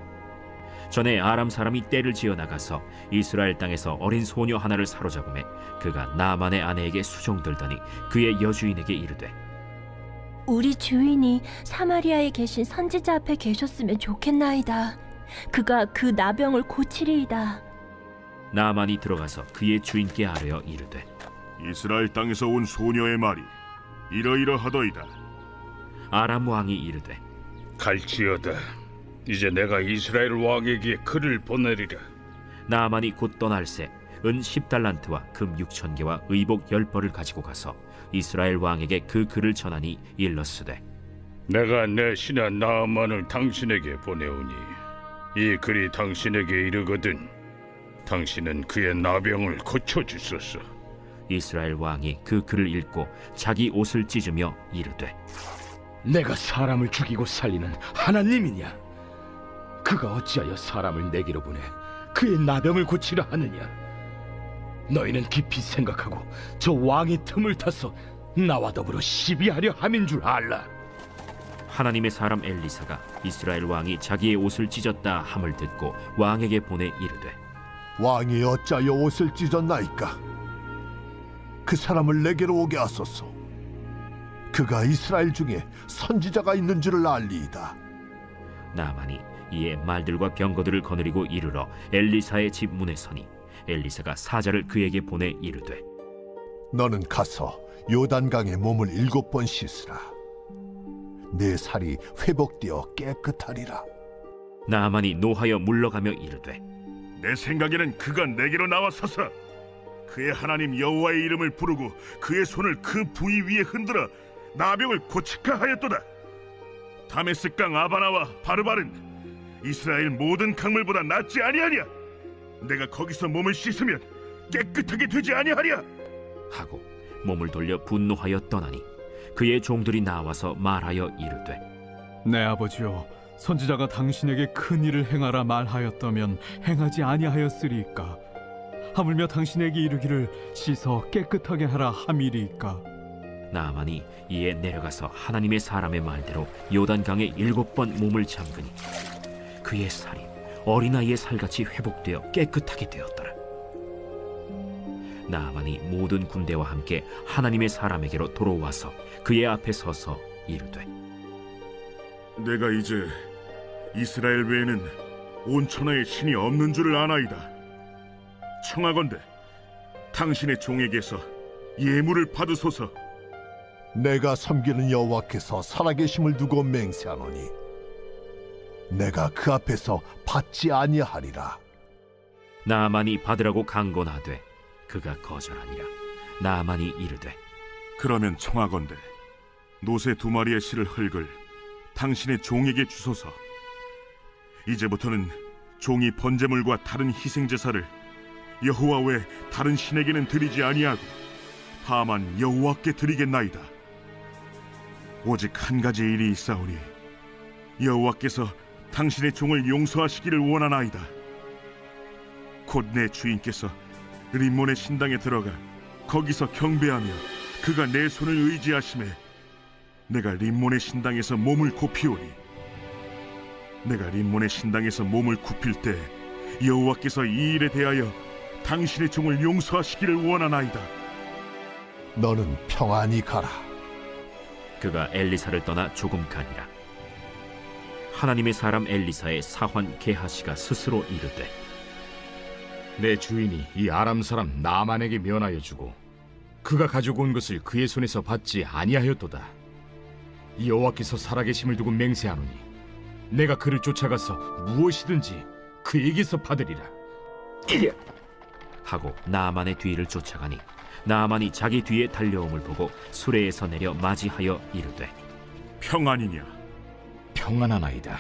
[SPEAKER 2] 전에 아람 사람이 떼를 지어 나가서 이스라엘 땅에서 어린 소녀 하나를 사로잡음에 그가 나아만의 아내에게 수종들더니 그의 여주인에게 이르되
[SPEAKER 13] 우리 주인이 사마리아에 계신 선지자 앞에 계셨으면 좋겠나이다. 그가 그 나병을 고치리이다.
[SPEAKER 2] 나아만이 들어가서 그의 주인께 아뢰어 이르되
[SPEAKER 4] 이스라엘 땅에서 온 소녀의 말이 이러이러하더이다.
[SPEAKER 2] 아람 왕이 이르되
[SPEAKER 3] 갈지어다. 이제 내가 이스라엘 왕에게 글을 보내리라.
[SPEAKER 2] 나아만이 곧 떠날새 은 10달란트와 금 6,000개와 의복 10벌을 가지고 가서 이스라엘 왕에게 그 글을 전하니 일렀으되
[SPEAKER 3] 내가 내 신하 나아만을 당신에게 보내오니 이 글이 당신에게 이르거든 당신은 그의 나병을 고쳐주소서.
[SPEAKER 2] 이스라엘 왕이 그 글을 읽고 자기 옷을 찢으며 이르되
[SPEAKER 3] 내가 사람을 죽이고 살리는 하나님이냐? 그가 어찌하여 사람을 내게로 보내 그의 나병을 고치려 하느냐? 너희는 깊이 생각하고 저 왕의 틈을 타서 나와 더불어 시비하려 함인 줄 알라.
[SPEAKER 2] 하나님의 사람 엘리사가 이스라엘 왕이 자기의 옷을 찢었다 함을 듣고 왕에게 보내 이르되
[SPEAKER 8] 왕이 어찌하여 옷을 찢었나이까? 그 사람을 내게로 오게 하소서. 그가 이스라엘 중에 선지자가 있는 줄을 알리이다.
[SPEAKER 2] 나아만이 이에 말들과 병거들을 거느리고 이르러 엘리사의 집 문에 서니 엘리사가 사자를 그에게 보내 이르되
[SPEAKER 8] 너는 가서 요단강에 몸을 7번 씻으라. 내 살이 회복되어 깨끗하리라.
[SPEAKER 2] 나아만이 노하여 물러가며 이르되
[SPEAKER 4] 내 생각에는 그가 내게로 나와서서 그의 하나님 여호와의 이름을 부르고 그의 손을 그 부위 위에 흔들어 나병을 고치카 하였도다. 다메스강 아바나와 바르발은 이스라엘 모든 강물보다 낫지 아니하냐? 내가 거기서 몸을 씻으면 깨끗하게 되지 아니하랴?
[SPEAKER 2] 하고 몸을 돌려 분노하여 떠나니 그의 종들이 나와서 말하여 이르되
[SPEAKER 7] 내 아버지여, 선지자가 당신에게 큰 일을 행하라 말하였다면 행하지 아니하였으리이까? 하물며 당신에게 이르기를 씻어 깨끗하게 하라 함이리이까?
[SPEAKER 2] 나아만이 이에 내려가서 하나님의 사람의 말대로 요단강에 7번 몸을 잠그니 그의 살이 어린아이의 살같이 회복되어 깨끗하게 되었더라. 나아만이 모든 군대와 함께 하나님의 사람에게로 돌아와서 그의 앞에 서서 이르되
[SPEAKER 4] 내가 이제 이스라엘 외에는 온 천하에 신이 없는 줄을 아나이다. 청하건대 당신의 종에게서 예물을 받으소서.
[SPEAKER 8] 내가 섬기는 여호와께서 살아계심을 두고 맹세하노니 내가 그 앞에서 받지 아니하리라.
[SPEAKER 2] 나아만이 받으라고 강권하되 그가 거절하니라. 나아만이 이르되
[SPEAKER 4] 그러면 청하건대 노새 2마리의 실을 흙을 당신의 종에게 주소서. 이제부터는 종이 번제물과 다른 희생 제사를 여호와 외 다른 신에게는 드리지 아니하고 다만 여호와께 드리겠나이다. 오직 한 가지 일이 있사오니 여호와께서 당신의 종을 용서하시기를 원하나이다. 곧 내 주인께서 림몬의 신당에 들어가 거기서 경배하며 그가 내 손을 의지하심에 내가 림몬의 신당에서 몸을 굽히오니 내가 림몬의 신당에서 몸을 굽힐 때 여호와께서 이 일에 대하여 당신의 종을 용서하시기를 원하나이다.
[SPEAKER 8] 너는 평안히 가라.
[SPEAKER 2] 그가 엘리사를 떠나 조금 가니라. 하나님의 사람 엘리사의 사환 게하시가 스스로 이르되
[SPEAKER 9] 내 주인이 이 아람 사람 나만에게 면하여 주고 그가 가지고 온 것을 그의 손에서 받지 아니하였도다. 이 여호와께서 살아계심을 두고 맹세하노니 내가 그를 쫓아가서 무엇이든지 그에게서 받으리라
[SPEAKER 2] 하고 나아만의 뒤를 쫓아가니 나아만이 자기 뒤에 달려옴을 보고 수레에서 내려 맞이하여 이르되
[SPEAKER 4] 평안이냐?
[SPEAKER 9] 평안하나이다.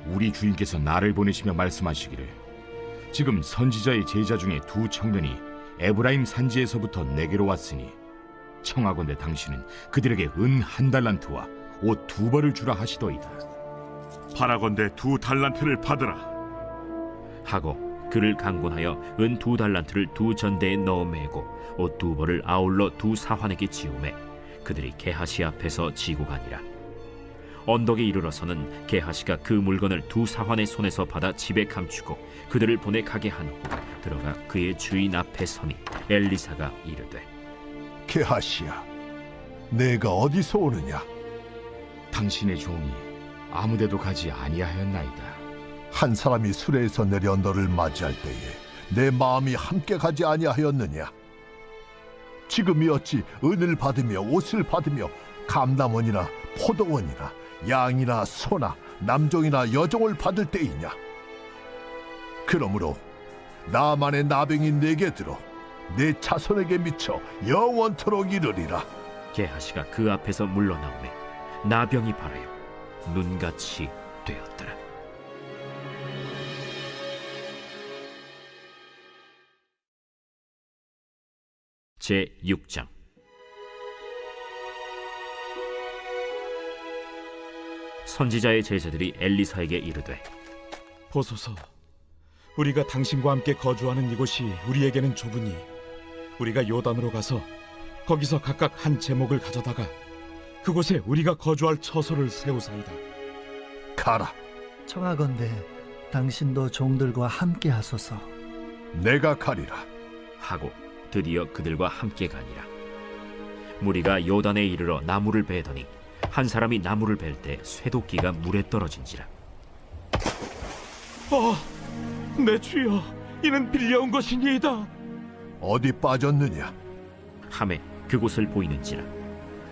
[SPEAKER 9] 우리 주인께서 나를 보내시며 말씀하시기를 지금 선지자의 제자 중에 2 청년이 에브라임 산지에서부터 내게로 왔으니 청하건대 당신은 그들에게 은 1달란트와 옷 2벌을 주라 하시더이다.
[SPEAKER 4] 바라건대 2달란트를 받으라
[SPEAKER 2] 하고 그를 강권하여 은 2달란트를 2 전대에 넣어 매고 옷 2벌을 아울러 2 사환에게 지우매 그들이 게하시 앞에서 지고 가니라. 언덕에 이르러서는 게하시가 그 물건을 2 사환의 손에서 받아 집에 감추고 그들을 보내 가게 한 후 들어가 그의 주인 앞에 서니 엘리사가 이르되
[SPEAKER 8] 게하시야, 내가 어디서 오느냐?
[SPEAKER 9] 당신의 종이 아무데도 가지 아니하였나이다.
[SPEAKER 8] 한 사람이 수레에서 내려 너를 맞이할 때에 내 마음이 함께 가지 아니하였느냐? 지금이 어찌 은을 받으며 옷을 받으며 감남원이나 포도원이나 양이나 소나 남종이나 여종을 받을 때이냐? 그러므로 나만의 나병이 내게 들어 내 자손에게 미쳐 영원토록 이르리라.
[SPEAKER 2] 게하시가 그 앞에서 물러나오매 나병이 발하여 눈같이 되었더라. 제 6장. 선지자의 제자들이 엘리사에게 이르되
[SPEAKER 9] 보소서, 우리가 당신과 함께 거주하는 이곳이 우리에게는 좁으니 우리가 요단으로 가서 거기서 각각 한 제목을 가져다가 그곳에 우리가 거주할 처소를 세우사이다.
[SPEAKER 8] 가라.
[SPEAKER 10] 청하건대 당신도 종들과 함께 하소서.
[SPEAKER 8] 내가 가리라.
[SPEAKER 2] 하고 드디어 그들과 함께 가니라. 무리가 요단에 이르러 나무를 베더니 한 사람이 나무를 벨 때 쇠도끼가 물에 떨어진지라.
[SPEAKER 9] 내 주여, 이는 빌려온 것이니이다.
[SPEAKER 8] 어디 빠졌느냐?
[SPEAKER 2] 하매 그곳을 보이는지라.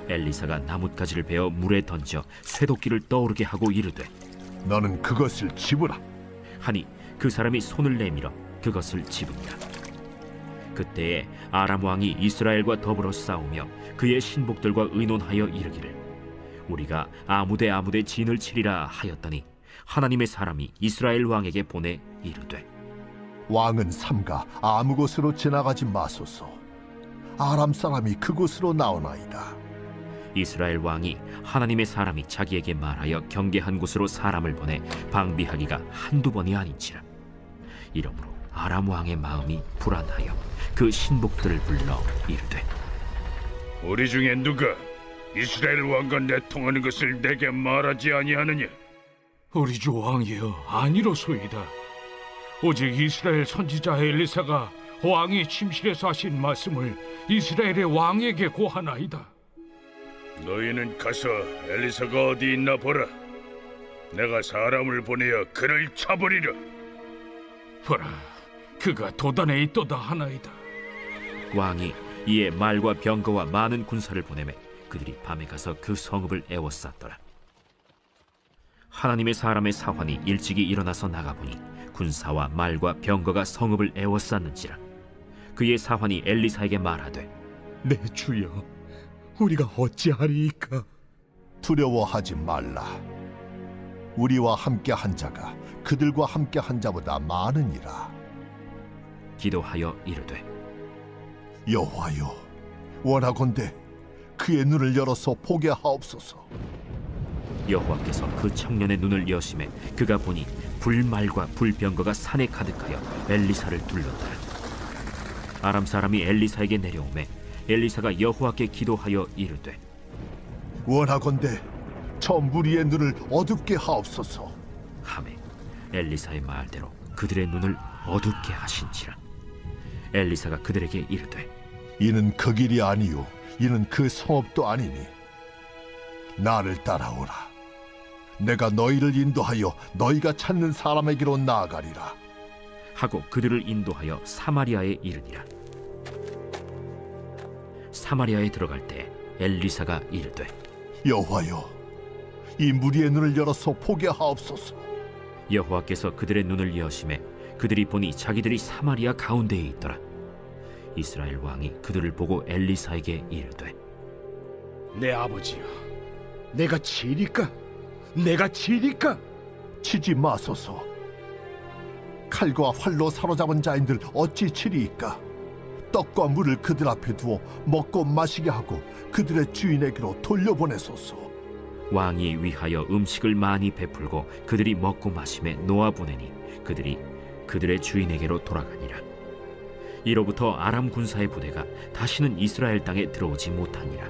[SPEAKER 2] 엘리사가 나뭇가지를 베어 물에 던져 쇠도끼를 떠오르게 하고 이르되
[SPEAKER 8] 너는 그것을 집으라.
[SPEAKER 2] 하니 그 사람이 손을 내밀어 그것을 집으니라. 그때에 아람 왕이 이스라엘과 더불어 싸우며 그의 신복들과 의논하여 이르기를 우리가 아무데 진을 치리라 하였더니 하나님의 사람이 이스라엘 왕에게 보내 이르되
[SPEAKER 8] 왕은 삼가 아무 곳으로 지나가지 마소서. 아람 사람이 그곳으로 나오나이다.
[SPEAKER 2] 이스라엘 왕이 하나님의 사람이 자기에게 말하여 경계한 곳으로 사람을 보내 방비하기가 한두 번이 아닌지라. 이러므로 아람 왕의 마음이 불안하여 그 신복들을 불러 이르되
[SPEAKER 11] 우리 중에 누가 이스라엘 왕과 내통하는 것을 내게 말하지 아니하느냐?
[SPEAKER 6] 우리 주 왕이여, 아니로소이다. 오직 이스라엘 선지자 엘리사가 왕이 침실에서 하신 말씀을 이스라엘의 왕에게 고하나이다.
[SPEAKER 11] 너희는 가서 엘리사가 어디 있나 보라. 내가 사람을 보내어 그를 쳐버리라.
[SPEAKER 6] 보라, 그가 도단에 있도다 하나이다.
[SPEAKER 2] 왕이 이에 말과 병거와 많은 군사를 보내매 그들이 밤에 가서 그 성읍을 에워쌌더라. 하나님의 사람의 사환이 일찍이 일어나서 나가보니 군사와 말과 병거가 성읍을 에워쌌는지라. 그의 사환이 엘리사에게 말하되,
[SPEAKER 3] 내 주여, 우리가 어찌하리이까?
[SPEAKER 8] 두려워하지 말라. 우리와 함께 한 자가 그들과 함께 한 자보다 많으니라.
[SPEAKER 2] 기도하여 이르되,
[SPEAKER 8] 여호와여, 원하건대 그의 눈을 열어서 보게 하옵소서.
[SPEAKER 2] 여호와께서 그 청년의 눈을 여심해 그가 보니 불말과 불병거가 산에 가득하여 엘리사를 둘렀더라. 아람 사람이 엘리사에게 내려오매 엘리사가 여호와께 기도하여 이르되,
[SPEAKER 8] 원하건대 저 무리의 눈을 어둡게 하옵소서.
[SPEAKER 2] 하매 엘리사의 말대로 그들의 눈을 어둡게 하신지라. 엘리사가 그들에게 이르되,
[SPEAKER 8] 이는 그 길이 아니요 이는 그 성읍도 아니니 나를 따라오라. 내가 너희를 인도하여 너희가 찾는 사람에게로 나아가리라.
[SPEAKER 2] 하고 그들을 인도하여 사마리아에 이르니라. 사마리아에 들어갈 때 엘리사가 이르되,
[SPEAKER 8] 여호와여, 이 무리의 눈을 열어서 보게 하옵소서.
[SPEAKER 2] 여호와께서 그들의 눈을 여심해 그들이 보니 자기들이 사마리아 가운데에 있더라. 이스라엘 왕이 그들을 보고 엘리사에게 이르되,
[SPEAKER 3] 내 아버지여, 내가 치리까? 내가 치리까?
[SPEAKER 8] 치지 마소서. 칼과 활로 사로잡은 자인들 어찌 치리이까? 떡과 물을 그들 앞에 두어 먹고 마시게 하고 그들의 주인에게로 돌려보내소서.
[SPEAKER 2] 왕이 위하여 음식을 많이 베풀고 그들이 먹고 마심에 놓아보내니 그들이 그들의 주인에게로 돌아가니라. 이로부터 아람 군사의 부대가 다시는 이스라엘 땅에 들어오지 못하니라.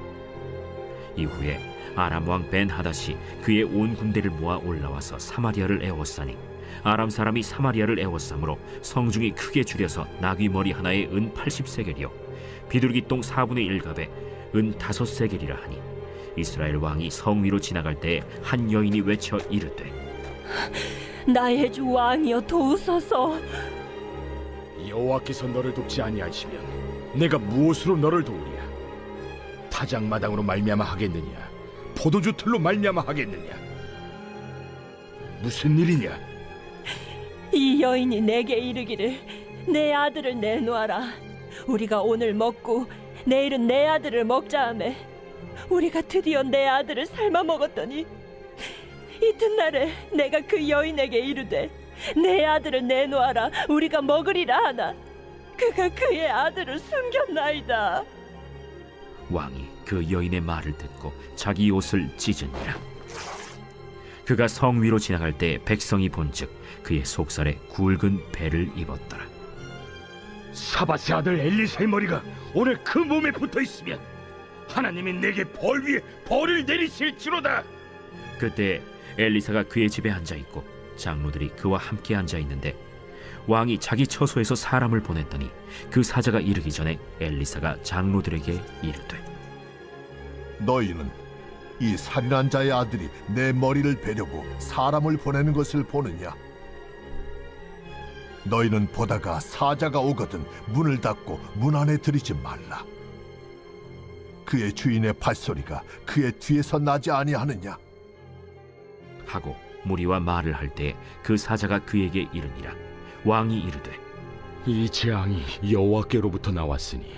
[SPEAKER 2] 이후에 아람 왕 벤하닷이 그의 온 군대를 모아 올라와서 사마리아를 에워싸니 아람 사람이 사마리아를 에워싸므로 성중이 크게 줄여서 나귀 머리 하나에 은 80세겔이요 비둘기 똥 4분의 1갑에 은 5세겔이라 하니 이스라엘 왕이 성 위로 지나갈 때에 한 여인이 외쳐 이르되,
[SPEAKER 13] 나의 주 왕이여 도우소서.
[SPEAKER 3] 여호와께서 너를 돕지 아니하시면 내가 무엇으로 너를 도우랴? 타작마당으로 말미암아 하겠느냐? 포도주 틀로 말미암아 하겠느냐? 무슨 일이냐?
[SPEAKER 13] 이 여인이 내게 이르기를 내 아들을 내놓아라. 우리가 오늘 먹고 내일은 내 아들을 먹자 하매 우리가 드디어 내 아들을 삶아 먹었더니 이튿날에 내가 그 여인에게 이르되 내 아들을 내놓아라. 우리가 먹으리라 하나 그가 그의 아들을 숨겼나이다.
[SPEAKER 2] 왕이 그 여인의 말을 듣고 자기 옷을 찢으니라. 그가 성 위로 지나갈 때 백성이 본즉 그의 속살에 굵은 배를 입었더라.
[SPEAKER 3] 사밧의 아들 엘리사의 머리가 오늘 그 몸에 붙어 있으면 하나님이 내게 벌 위에 벌을 내리실지로다.
[SPEAKER 2] 그때 엘리사가 그의 집에 앉아 있고 장로들이 그와 함께 앉아 있는데 왕이 자기 처소에서 사람을 보냈더니 그 사자가 이르기 전에 엘리사가 장로들에게 이르되,
[SPEAKER 8] 너희는 이 살인한 자의 아들이 내 머리를 베려고 사람을 보내는 것을 보느냐? 너희는 보다가 사자가 오거든 문을 닫고 문 안에 들이지 말라. 그의 주인의 발소리가 그의 뒤에서 나지 아니하느냐?
[SPEAKER 2] 하고 무리와 말을 할 때 그 사자가 그에게 이르니라. 왕이 이르되,
[SPEAKER 3] 이 재앙이 여호와께로부터 나왔으니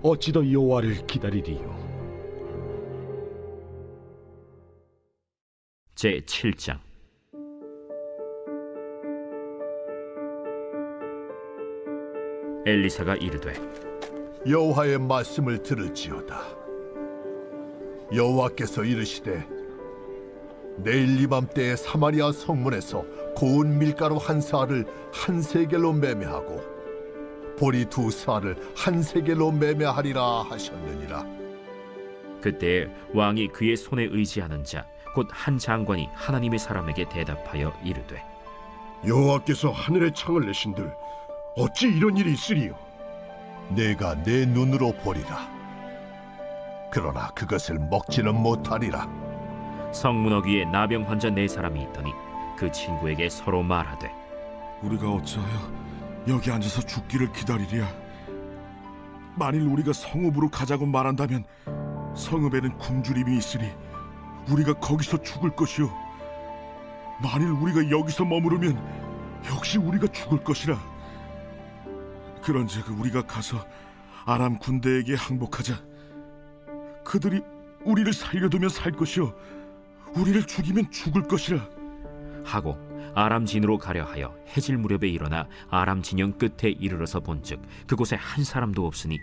[SPEAKER 3] 어찌 더 여호와를 기다리리요?
[SPEAKER 2] 제7장. 엘리사가 이르되,
[SPEAKER 8] 여호와의 말씀을 들을지어다. 여호와께서 이르시되 내일 이맘때에 사마리아 성문에서 고운 밀가루 한 사알을 한 세겔로 매매하고 보리 두 사알을 한 세겔로 매매하리라 하셨느니라.
[SPEAKER 2] 그때 왕이 그의 손에 의지하는 자 곧 한 장관이 하나님의 사람에게 대답하여 이르되,
[SPEAKER 4] 여호와께서 하늘의 창을 내신들 어찌 이런 일이 있으리요?
[SPEAKER 8] 내가 내 눈으로 보리라. 그러나 그것을 먹지는 못하리라.
[SPEAKER 2] 성문어 위에 나병 환자 4사람이 있더니 그 친구에게 서로 말하되,
[SPEAKER 4] 우리가 어찌하여 여기 앉아서 죽기를 기다리랴? 만일 우리가 성읍으로 가자고 말한다면 성읍에는 굶주림이 있으니 우리가 거기서 죽을 것이요 만일 우리가 여기서 머무르면 역시 우리가 죽을 것이라. 그런즉 우리가 가서 아람 군대에게 항복하자. 그들이 우리를 살려두면 살 것이요 우리를 죽이면 죽을 것이라
[SPEAKER 2] 하고 아람 진으로 가려 하여 해질 무렵에 일어나 아람 진영 끝에 이르러서 본즉 그곳에 한 사람도 없으니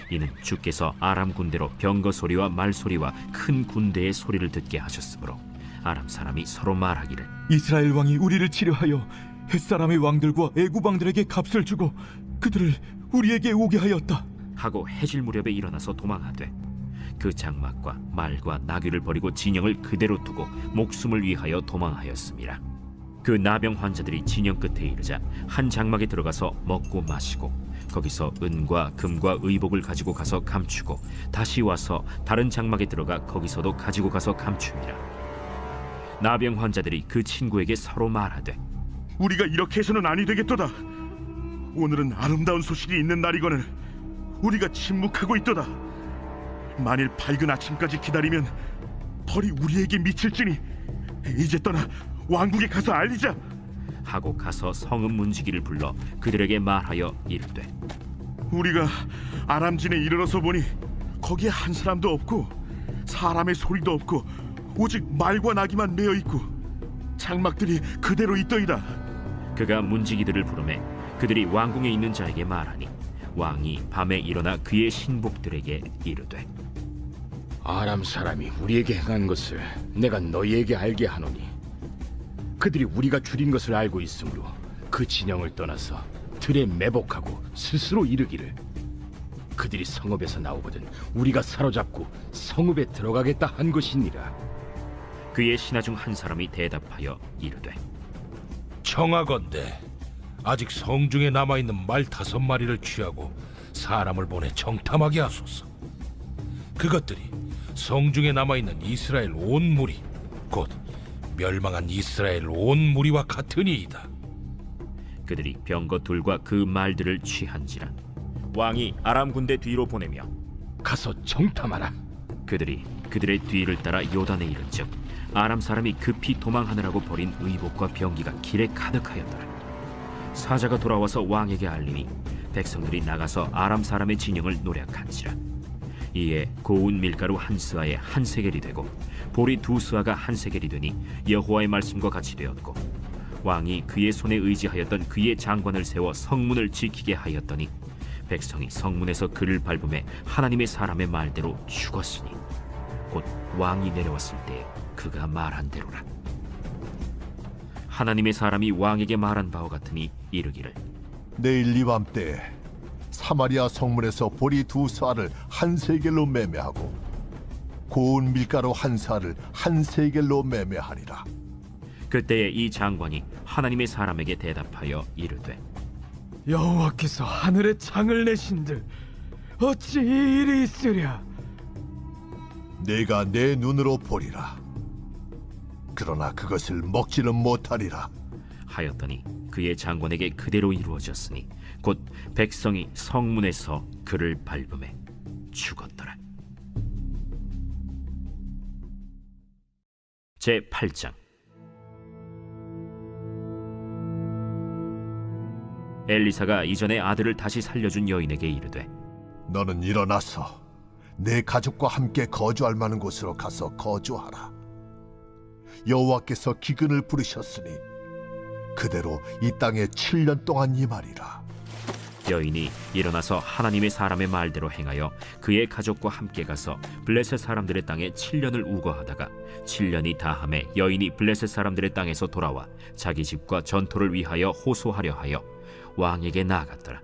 [SPEAKER 2] 이는 주께서 아람 군대로 병거 소리와 말 소리와 큰 군대의 소리를 듣게 하셨으므로 아람 사람이 서로 말하기를
[SPEAKER 9] 이스라엘 왕이 우리를 치려하여 햇사람의 왕들과 애굽 왕들에게 값을 주고 그들을 우리에게 오게 하였다
[SPEAKER 2] 하고 해질 무렵에 일어나서 도망하되 그 장막과 말과 나귀를 버리고 진영을 그대로 두고 목숨을 위하여 도망하였습니다. 그 나병 환자들이 진영 끝에 이르자 한 장막에 들어가서 먹고 마시고 거기서 은과 금과 의복을 가지고 가서 감추고 다시 와서 다른 장막에 들어가 거기서도 가지고 가서 감춥니다. 나병 환자들이 그 친구에게 서로 말하되
[SPEAKER 4] 우리가 이렇게 해서는 아니 되겠도다. 오늘은 아름다운 소식이 있는 날이거늘 우리가 침묵하고 있도다. 만일 밝은 아침까지 기다리면 벌이 우리에게 미칠지니 이제 떠나 왕국에 가서 알리자
[SPEAKER 2] 하고 가서 성읍 문지기를 불러 그들에게 말하여 이르되
[SPEAKER 4] 우리가 아람진에 이르러서 보니 거기에 한 사람도 없고 사람의 소리도 없고 오직 말과 나귀만 메어 있고 장막들이 그대로 있더이다.
[SPEAKER 2] 그가 문지기들을 부르매 그들이 왕궁에 있는 자에게 말하니 왕이 밤에 일어나 그의 신복들에게 이르되
[SPEAKER 3] 아람 사람이 우리에게 행한 것을 내가 너희에게 알게 하노니 그들이 우리가 줄인 것을 알고 있으므로 그 진영을 떠나서 들에 매복하고 스스로 이르기를 그들이 성읍에서 나오거든 우리가 사로잡고 성읍에 들어가겠다 한 것이니라.
[SPEAKER 2] 그의 신하 중 한 사람이 대답하여 이르되
[SPEAKER 15] 청하건대 아직 성중에 남아있는 말 5마리를 취하고 사람을 보내 정탐하게 하소서. 그것들이 성중에 남아있는 이스라엘 온 무리 곧 멸망한 이스라엘 온 무리와 같으니이다.
[SPEAKER 2] 그들이 병거 둘과 그 말들을 취한지라 왕이 아람 군대 뒤로 보내며
[SPEAKER 3] 가서 정탐하라.
[SPEAKER 2] 그들이 그들의 뒤를 따라 요단에 이른즉 아람 사람이 급히 도망하느라고 버린 의복과 병기가 길에 가득하였더라. 사자가 돌아와서 왕에게 알리니 백성들이 나가서 아람 사람의 진영을 노략한지라. 이에 고운 밀가루 한 스아에 한 세겔이 되고 보리 2스아가 한 세겔이 되니 여호와의 말씀과 같이 되었고 왕이 그의 손에 의지하였던 그의 장관을 세워 성문을 지키게 하였더니 백성이 성문에서 그를 밟음에 하나님의 사람의 말대로 죽었으니 곧 왕이 내려왔을 때 그가 말한 대로라. 하나님의 사람이 왕에게 말한 바와 같으니 이르기를
[SPEAKER 8] 내일 이밤때 사마리아 성문에서 보리 2스아를 한 세겔로 매매하고 고운 밀가루 한 스아를 한 세겔로 매매하리라.
[SPEAKER 2] 그때에 이 장관이 하나님의 사람에게 대답하여 이르되
[SPEAKER 7] 여호와께서 하늘에 창을 내신들 어찌 이 일이 있으랴.
[SPEAKER 8] 내가 내 눈으로 보리라. 그러나 그것을 먹지는 못하리라
[SPEAKER 2] 하였더니 그의 장관에게 그대로 이루어졌으니 곧 백성이 성문에서 그를 밟음에 죽었더라. 제8장 엘리사가 이전에 아들을 다시 살려준 여인에게 이르되
[SPEAKER 8] 너는 일어나서 내 가족과 함께 거주할 만한 곳으로 가서 거주하라. 여호와께서 기근을 부르셨으니 그대로 이 땅에 7년 동안 임하리라.
[SPEAKER 2] 여인이 일어나서 하나님의 사람의 말대로 행하여 그의 가족과 함께 가서 블레셋 사람들의 땅에 7년을 우거하다가 7년이 다함에 여인이 블레셋 사람들의 땅에서 돌아와 자기 집과 전토를 위하여 호소하려 하여 왕에게 나아갔더라.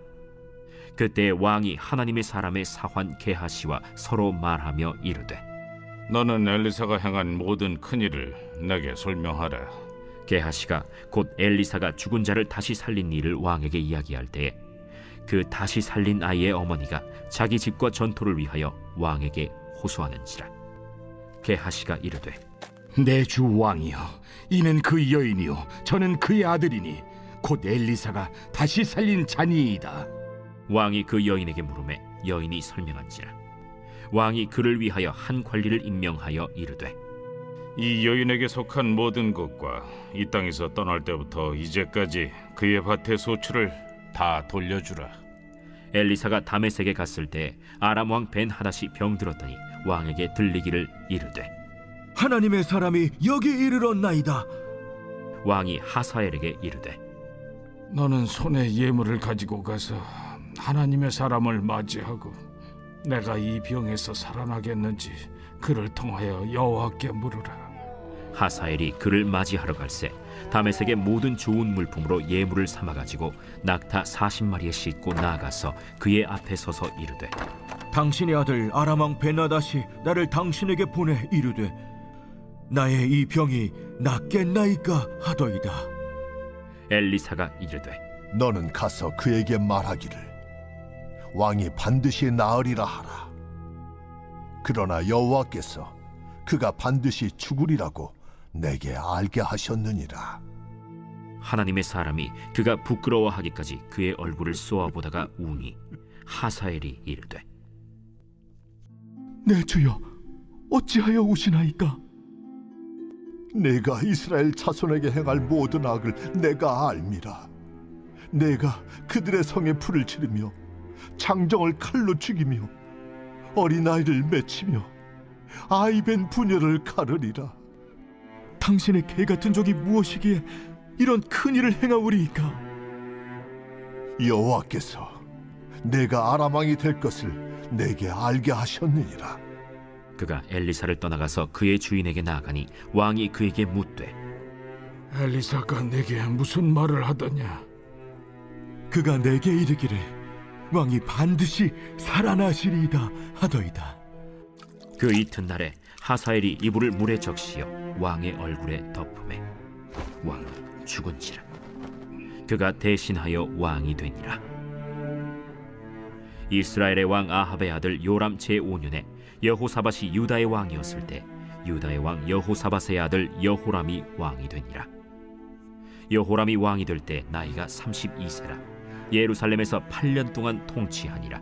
[SPEAKER 2] 그때 왕이 하나님의 사람의 사환 게하시와 서로 말하며 이르되
[SPEAKER 11] 너는 엘리사가 행한 모든 큰일을 내게 설명하라.
[SPEAKER 2] 게하시가 곧 엘리사가 죽은 자를 다시 살린 일을 왕에게 이야기할 때에 그 다시 살린 아이의 어머니가 자기 집과 전토를 위하여 왕에게 호소하는지라. 게하시가 이르되
[SPEAKER 3] 내 주 왕이여, 이는 그 여인이요 저는 그의 아들이니 곧 엘리사가 다시 살린 자니이다.
[SPEAKER 2] 왕이 그 여인에게 물으매 여인이 설명한지라. 왕이 그를 위하여 한 관리를 임명하여 이르되
[SPEAKER 6] 이 여인에게 속한 모든 것과 이 땅에서 떠날 때부터 이제까지 그의 밭의 소출을 다 돌려주라.
[SPEAKER 2] 엘리사가 다메섹에 갔을 때 아람 왕 벤하닷이 병들었더니 왕에게 들리기를 이르되
[SPEAKER 3] 하나님의 사람이 여기 이르렀나이다.
[SPEAKER 2] 왕이 하사엘에게 이르되
[SPEAKER 6] 너는 손에 예물을 가지고 가서 하나님의 사람을 맞이하고 내가 이 병에서 살아나겠는지 그를 통하여 여호와께 물으라.
[SPEAKER 2] 하사엘이 그를 맞이하러 갈새 다메섹의 모든 좋은 물품으로 예물을 삼아가지고 낙타 40마리에 싣고 나아가서 그의 앞에 서서 이르되
[SPEAKER 3] 당신의 아들 아람 왕 벤하닷이 나를 당신에게 보내 이르되 나의 이 병이 낫겠나이까 하더이다.
[SPEAKER 2] 엘리사가 이르되
[SPEAKER 8] 너는 가서 그에게 말하기를 왕이 반드시 나으리라 하라. 그러나 여호와께서 그가 반드시 죽으리라고 내게 알게 하셨느니라.
[SPEAKER 2] 하나님의 사람이 그가 부끄러워하기까지 그의 얼굴을 쏘아보다가 우니 하사엘이 이르되
[SPEAKER 3] 내 주여 어찌하여 우시나이까?
[SPEAKER 8] 내가 이스라엘 자손에게 행할 모든 악을 내가 알미라. 내가 그들의 성에 불을 지르며 장정을 칼로 죽이며 어린아이를 맺히며 아이벤 부녀를 가르리라.
[SPEAKER 3] 당신의 개 같은 적이 무엇이기에 이런 큰 일을 행하오리이까?
[SPEAKER 8] 여호와께서 내가 아람 왕이 될 것을 내게 알게 하셨느니라.
[SPEAKER 2] 그가 엘리사를 떠나가서 그의 주인에게 나아가니 왕이 그에게 묻되
[SPEAKER 6] 엘리사가 내게 무슨 말을 하더냐?
[SPEAKER 3] 그가 내게 이르기를 왕이 반드시 살아나시리이다 하더이다.
[SPEAKER 2] 그 이튿날에 하사엘이 이불을 물에 적시어 왕의 얼굴에 덮음에 왕이 죽은지라. 그가 대신하여 왕이 되니라. 이스라엘의 왕 아합의 아들 요람 제5년에 여호사밧이 유다의 왕이었을 때 유다의 왕 여호사밧의 아들 여호람이 왕이 되니라. 여호람이 왕이 될 때 나이가 32세라. 예루살렘에서 8년 동안 통치하니라.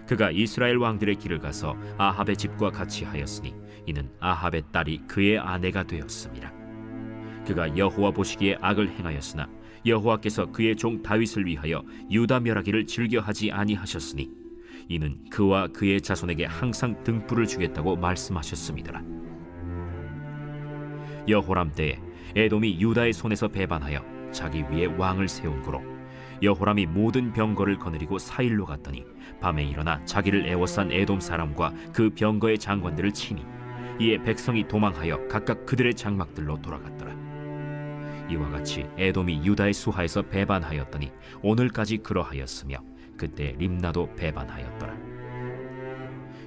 [SPEAKER 2] 그가 이스라엘 왕들의 길을 가서 아합의 집과 같이 하였으니 이는 아합의 딸이 그의 아내가 되었음이라. 그가 여호와 보시기에 악을 행하였으나 여호와께서 그의 종 다윗을 위하여 유다 멸하기를 즐겨하지 아니하셨으니 이는 그와 그의 자손에게 항상 등불을 주겠다고 말씀하셨음이더라. 여호람 때에 에돔이 유다의 손에서 배반하여 자기 위에 왕을 세운 고로 여호람이 모든 병거를 거느리고 사일로 갔더니 밤에 일어나 자기를 애워싼 에돔 사람과 그 병거의 장관들을 치니 이에 백성이 도망하여 각각 그들의 장막들로 돌아갔더라. 이와 같이 에돔이 유다의 수하에서 배반하였더니 오늘까지 그러하였으며 그때 림나도 배반하였더라.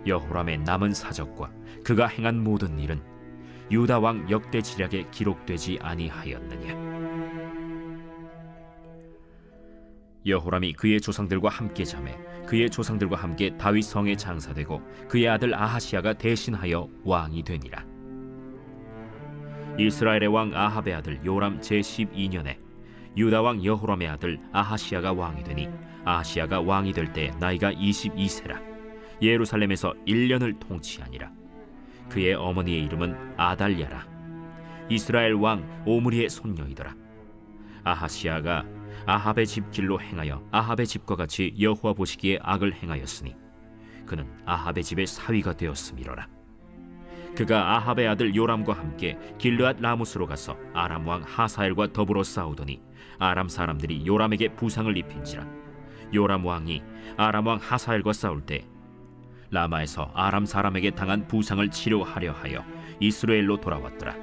[SPEAKER 2] 여호람의 남은 사적과 그가 행한 모든 일은 유다 왕 역대지략에 기록되지 아니하였느냐. 여호람이 그의 조상들과 함께 잠에 그의 조상들과 함께 다윗 성에 장사되고 그의 아들 아하시아가 대신하여 왕이 되니라. 이스라엘의 왕 아합의 아들 요람 제12년에 유다 왕 여호람의 아들 아하시아가 왕이 되니 아하시아가 왕이 될 때 나이가 22세라. 예루살렘에서 1년을 통치하니라. 그의 어머니의 이름은 아달랴라. 이스라엘 왕 오므리의 손녀이더라. 아하시아가 아합의 집 길로 행하여 아합의 집과 같이 여호와 보시기에 악을 행하였으니 그는 아합의 집의 사위가 되었음이로라. 그가 아합의 아들 요람과 함께 길르앗 라무스로 가서 아람 왕 하사엘과 더불어 싸우더니 아람 사람들이 요람에게 부상을 입힌지라. 요람 왕이 아람 왕 하사엘과 싸울 때 라마에서 아람 사람에게 당한 부상을 치료하려 하여 이스라엘로 돌아왔더라.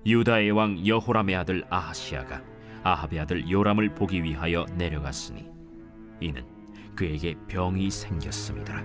[SPEAKER 2] 유다의 왕 여호람의 아들 아하시아가 아합의 아들 요람을 보기 위하여 내려갔으니 이는 그에게 병이 생겼음이더라.